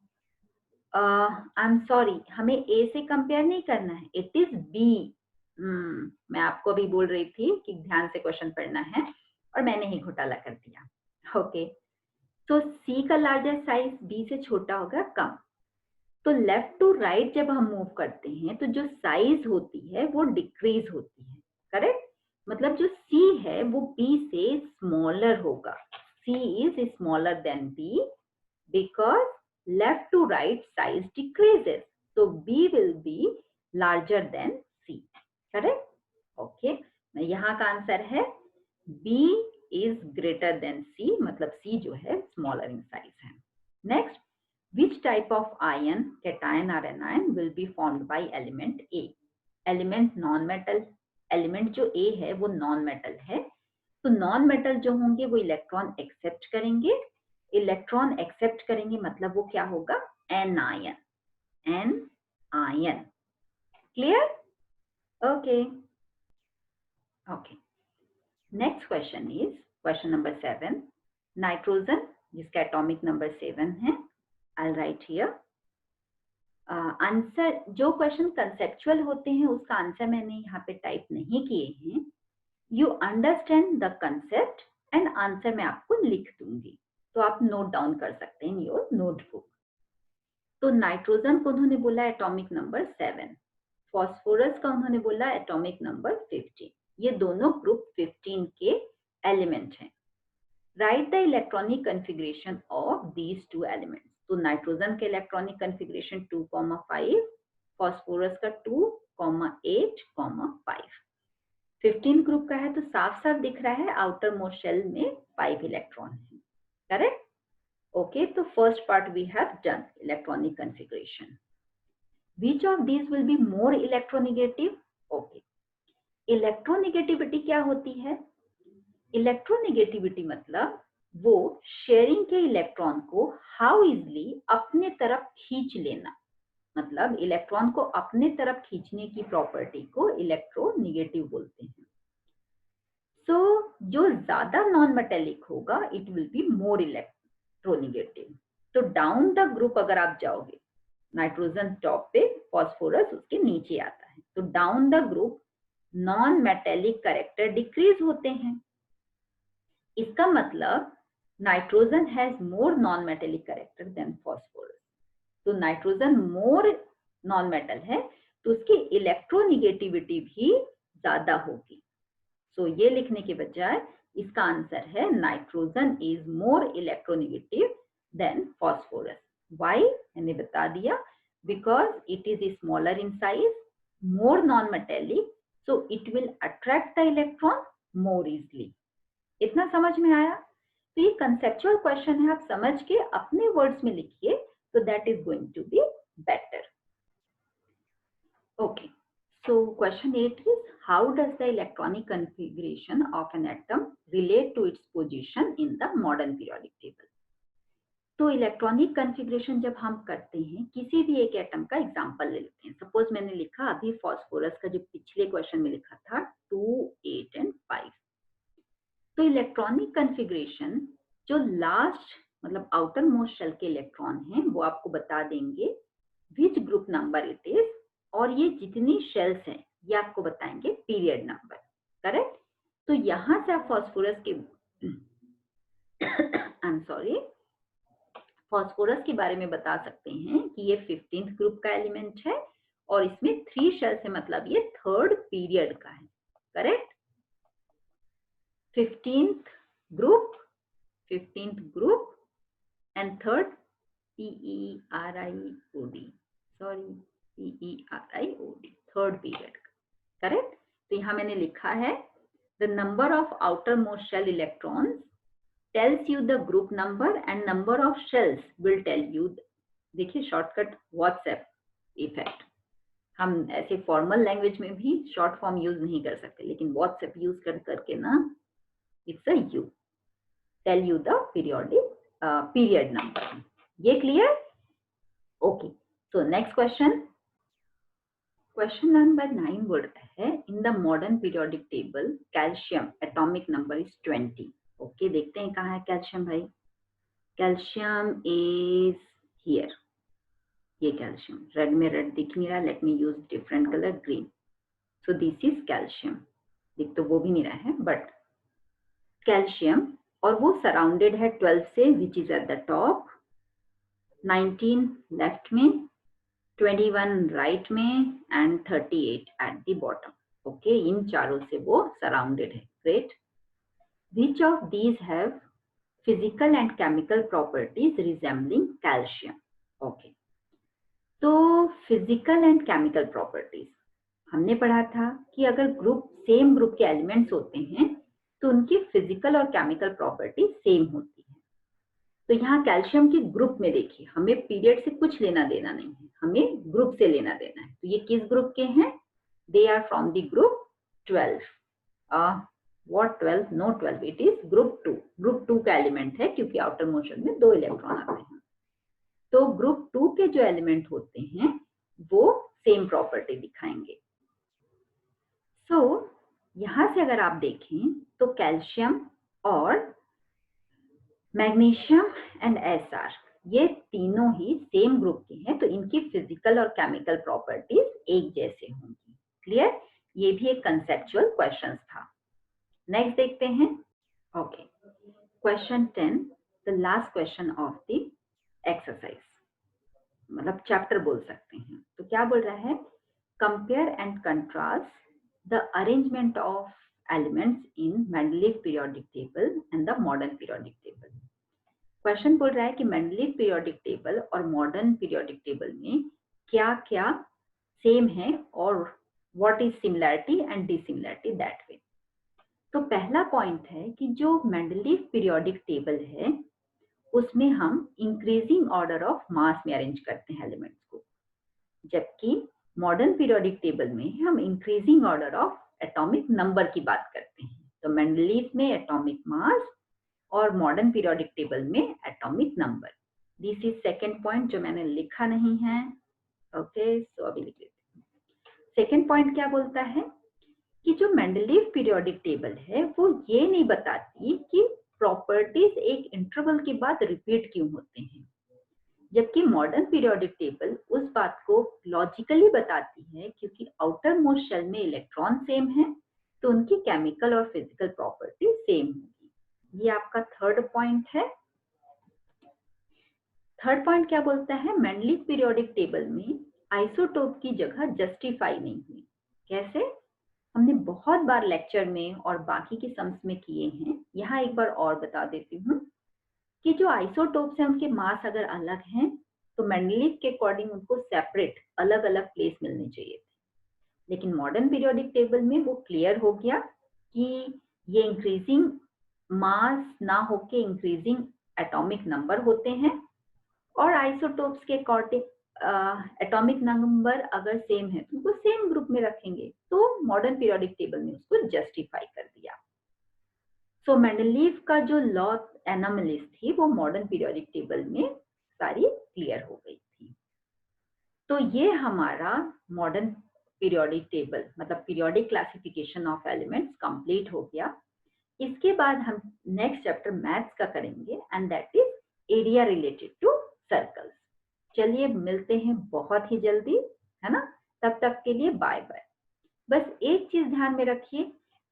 [SPEAKER 1] I am sorry, हमें A से कंपेयर नहीं करना है, इट इज B. मैं आपको भी बोल रही थी कि ध्यान से क्वेश्चन पढ़ना है और मैंने ही घोटाला कर दिया. ओके, तो C का लार्जर साइज B से छोटा होगा, कम. तो लेफ्ट टू राइट जब हम मूव करते हैं तो जो साइज होती है वो डिक्रीज होती है. करेक्ट? मतलब जो C है वो B से स्मॉलर होगा. C is smaller than B because left to right size decreases. तो B will be larger than C. Correct? Okay, यहाँ का आंसर है B is greater than C, मतलब C जो है स्मॉलर इन साइज है. Next, which type of ion, cation or anion will be formed by element A? element non metal. element जो A है वो non metal है. तो non metal जो होंगे वो इलेक्ट्रॉन एक्सेप्ट करेंगे. इलेक्ट्रॉन एक्सेप्ट करेंगे मतलब वो क्या होगा? anion. anion. Clear? Okay. Okay. Next question is question number 7. Nitrogen, जिसका atomic number 7 है. I'll write here. आंसर जो क्वेश्चन कंसेप्चुअल होते हैं उसका आंसर मैंने यहाँ पे टाइप नहीं किए हैं. You understand the concept and answer मैं आपको लिख दूंगी, तो आप नोट डाउन कर सकते हैं इन योर नोटबुक. तो नाइट्रोजन को उन्होंने बोला एटॉमिक नंबर 7, फॉस्फोरस का उन्होंने बोला एटॉमिक नंबर 15. ये दोनों ग्रुप 15 के एलिमेंट हैं. Right the electronic configuration of these two elements. तो नाइट्रोजन के इलेक्ट्रॉनिक कॉन्फ़िगरेशन 2,5, फॉस्फोरस का 2,8, 5. 15 ग्रुप का है तो साफ साफ दिख रहा है आउटर मोस्ट शेल में 5 इलेक्ट्रॉन है. करेक्ट? ओके, तो first part we have done, electronic configuration. Which of these will be more electronegative? Okay, electronegativity क्या होती है? इलेक्ट्रोनेगेटिविटी मतलब वो शेयरिंग के इलेक्ट्रॉन को हाउ इजली अपने तरफ खींच लेना. मतलब इलेक्ट्रॉन को अपने तरफ खींचने की प्रॉपर्टी को इलेक्ट्रोनेगेटिव बोलते हैं. सो जो ज्यादा नॉन मेटेलिक होगा it will be more electronegative. तो डाउन द ग्रुप अगर आप जाओगे, नाइट्रोजन टॉप पे, फॉस्फोरस उसके नीचे आता है, तो down the group non metallic character decrease होते हैं. इसका मतलब nitrogen has more non metallic character than phosphorus. तो नाइट्रोजन मोर नॉन मेटल है तो उसकी इलेक्ट्रोनेगेटिविटी भी ज्यादा होगी. सो ये लिखने के बजाय इसका आंसर है nitrogen is more electronegative than phosphorus. Why? मैंने बता दिया, because it is smaller in size, more non metallic, so it will attract the electron more easily. इतना समझ में आया? तो ये कंसेप्चुअल क्वेश्चन है, आप समझ के अपने वर्ड्स में लिखिए, तो that is going to be better. Okay, so question 8 is how does the electronic configuration of an atom relate to its position in the modern periodic table? तो इलेक्ट्रॉनिक कॉन्फ़िगरेशन जब हम करते हैं किसी भी एक एटम का एग्जांपल ले लेते हैं. सपोज मैंने लिखा अभी फॉस्फोरस का जो पिछले क्वेश्चन में लिखा था 2, 8 एंड 5. तो इलेक्ट्रॉनिक कॉन्फ़िगरेशन जो लास्ट मतलब आउटर मोस्ट शेल के इलेक्ट्रॉन हैं वो आपको बता देंगे which group number it is, और ये जितनी शेल्स हैं ये आपको बताएंगे पीरियड नंबर. करेक्ट? तो यहां से आप फॉस्फोरस के आई एम सॉरी, फॉस्फोरस के बारे में बता सकते हैं कि ये 15th ग्रुप का एलिमेंट है और इसमें 3 शेल्स है, मतलब ये थर्ड पीरियड का है. Correct? 15th group and third PERIOD. Sorry, PERIOD, third period, correct. तो यहाँ मैंने लिखा है the number of outer most shell electrons tells you the group number and number of shells will tell you, देखिए shortcut WhatsApp effect, हम ऐसे formal language में भी शॉर्ट फॉर्म यूज नहीं कर सकते, लेकिन व्हाट्सएप यूज कर करके ना it's a you tell you the period number. ये clear? Okay, so next question number 9 बोल रहा है in the modern periodic table calcium atomic number is 20। Okay, देखते हैं कहाँ है कैल्शियम भाई। कैल्शियम इज हियर, ये कैल्शियम, रेड में रेड दिख नहीं रहा, let me use different colour, green. So this is calcium, दिख तो वो भी नहीं रहा है बट कैल्शियम, और वो सराउंडेड है 12 से, which is at the top, 19 left में, 21 राइट में and 38 at the bottom. Okay, इन चारों से वो सराउंडेड है। Great. Which of these have physical and chemical properties resembling calcium? Okay. तो physical and chemical properties हमने पढ़ा था कि अगर सेम ग्रुप के एलिमेंट्स होते हैं तो उनकी फिजिकल और केमिकल प्रॉपर्टी सेम होती है। तो यहाँ कैल्शियम के ग्रुप में देखिए, हमें पीरियड से कुछ लेना देना नहीं है, हमें ग्रुप से लेना देना है। तो ये किस ग्रुप के हैं? They are from the group 12। What 12? No 12, it is group 2। Group 2 का एलिमेंट है क्योंकि आउटर मोशन में 2 इलेक्ट्रॉन आते हैं। तो ग्रुप 2 के जो एलिमेंट होते हैं वो सेम प्रॉपर्टी दिखाएंगे। सो यहां से अगर आप देखें तो कैल्शियम और मैग्नीशियम एंड SR ये तीनों ही सेम ग्रुप के हैं, तो इनकी फिजिकल और केमिकल प्रॉपर्टीज एक जैसे होंगी। क्लियर? ये भी एक कंसेप्चुअल क्वेश्चन था। नेक्स्ट देखते हैं। Okay, question 10, the last question of the exercise, मतलब चैप्टर बोल सकते हैं। तो क्या बोल रहा है? Compare and contrast the arrangement of elements in Mendeleev periodic table and the modern periodic table. Question बोल रहा है कि मेंडलीव पीरियोडिक टेबल और मॉडर्न पीरियोडिक टेबल में क्या क्या सेम है और what is similarity and dissimilarity that way. तो पहला पॉइंट है कि जो मेंडलीव पीरियोडिक टेबल है उसमें हम इंक्रीजिंग ऑर्डर ऑफ मास में अरेंज करते हैं एलिमेंट्स को, जबकि मॉडर्न पीरियोडिक टेबल में हम increasing order of atomic number की बात करते हैं। तो मेंडलीव में एटॉमिक मास और मॉडर्न पीरियोडिक टेबल में atomic number. This is second point जो मैंने लिखा नहीं है। ओके, सो अभी लिख लेते हैं। सेकेंड पॉइंट क्या बोलता है कि जो मेंडलीव पीरियोडिक टेबल है वो ये नहीं बताती कि प्रॉपर्टीज एक इंटरवल के बाद रिपीट क्यों होते हैं, जबकि मॉडर्न पीरियोडिक टेबल उस बात को लॉजिकली बताती है क्योंकि आउटर मोस्ट शेल में इलेक्ट्रॉन सेम है तो उनकी केमिकल और फिजिकल प्रॉपर्टी सेम होगी। ये आपका थर्ड पॉइंट है। थर्ड पॉइंट क्या बोलता है? मेंडलीव पीरियोडिक टेबल में आइसोटोप की जगह जस्टिफाई नहीं हुई। कैसे? हमने बहुत बार लेक्चर में और बाकी के सम्स में किए हैं। यहाँ एक बार और बता देती हूँ कि जो आइसोटोप्स हैं उनके मास अगर अलग हैं तो मेंडलीव के अकॉर्डिंग उनको सेपरेट अलग अलग प्लेस मिलने चाहिए थे, लेकिन मॉडर्न पीरियोडिक टेबल में वो क्लियर हो गया कि ये इंक्रीजिंग मास ना होके इंक्रीजिंग एटॉमिक नंबर होते हैं, और आइसोटोप्स के अकॉर्डिंग एटॉमिक नंबर अगर सेम है तो उनको सेम ग्रुप में रखेंगे। तो मॉडर्न पीरियोडिक टेबल ने उसको जस्टिफाई कर दिया। सो मेंडलीव का जो लॉ एनोमलीज थी वो मॉडर्न पीरियोडिक टेबल में सारी क्लियर हो गई थी। तो ये हमारा मॉडर्न पीरियोडिक टेबल मतलब periodic classification of elements complete हो गया। इसके बाद हम नेक्स्ट चैप्टर मैथ्स का करेंगे and that is area related to circles. चलिए मिलते हैं बहुत ही जल्दी, है ना? तब तक के लिए बाय बाय। बस एक चीज ध्यान में रखिए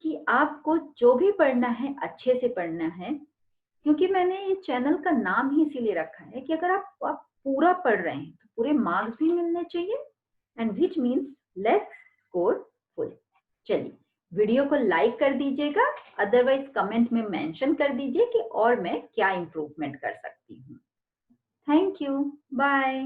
[SPEAKER 1] कि आपको जो भी पढ़ना है अच्छे से पढ़ना है, क्योंकि मैंने ये चैनल का नाम ही इसीलिए रखा है कि अगर आप पूरा पढ़ रहे हैं तो पूरे मार्क्स भी मिलने चाहिए and which means let's score full. चलिए वीडियो को लाइक कर दीजिएगा, अदरवाइज कमेंट में मेंशन कर दीजिए कि और मैं क्या इम्प्रूवमेंट कर सकती हूँ। Thank you. Bye.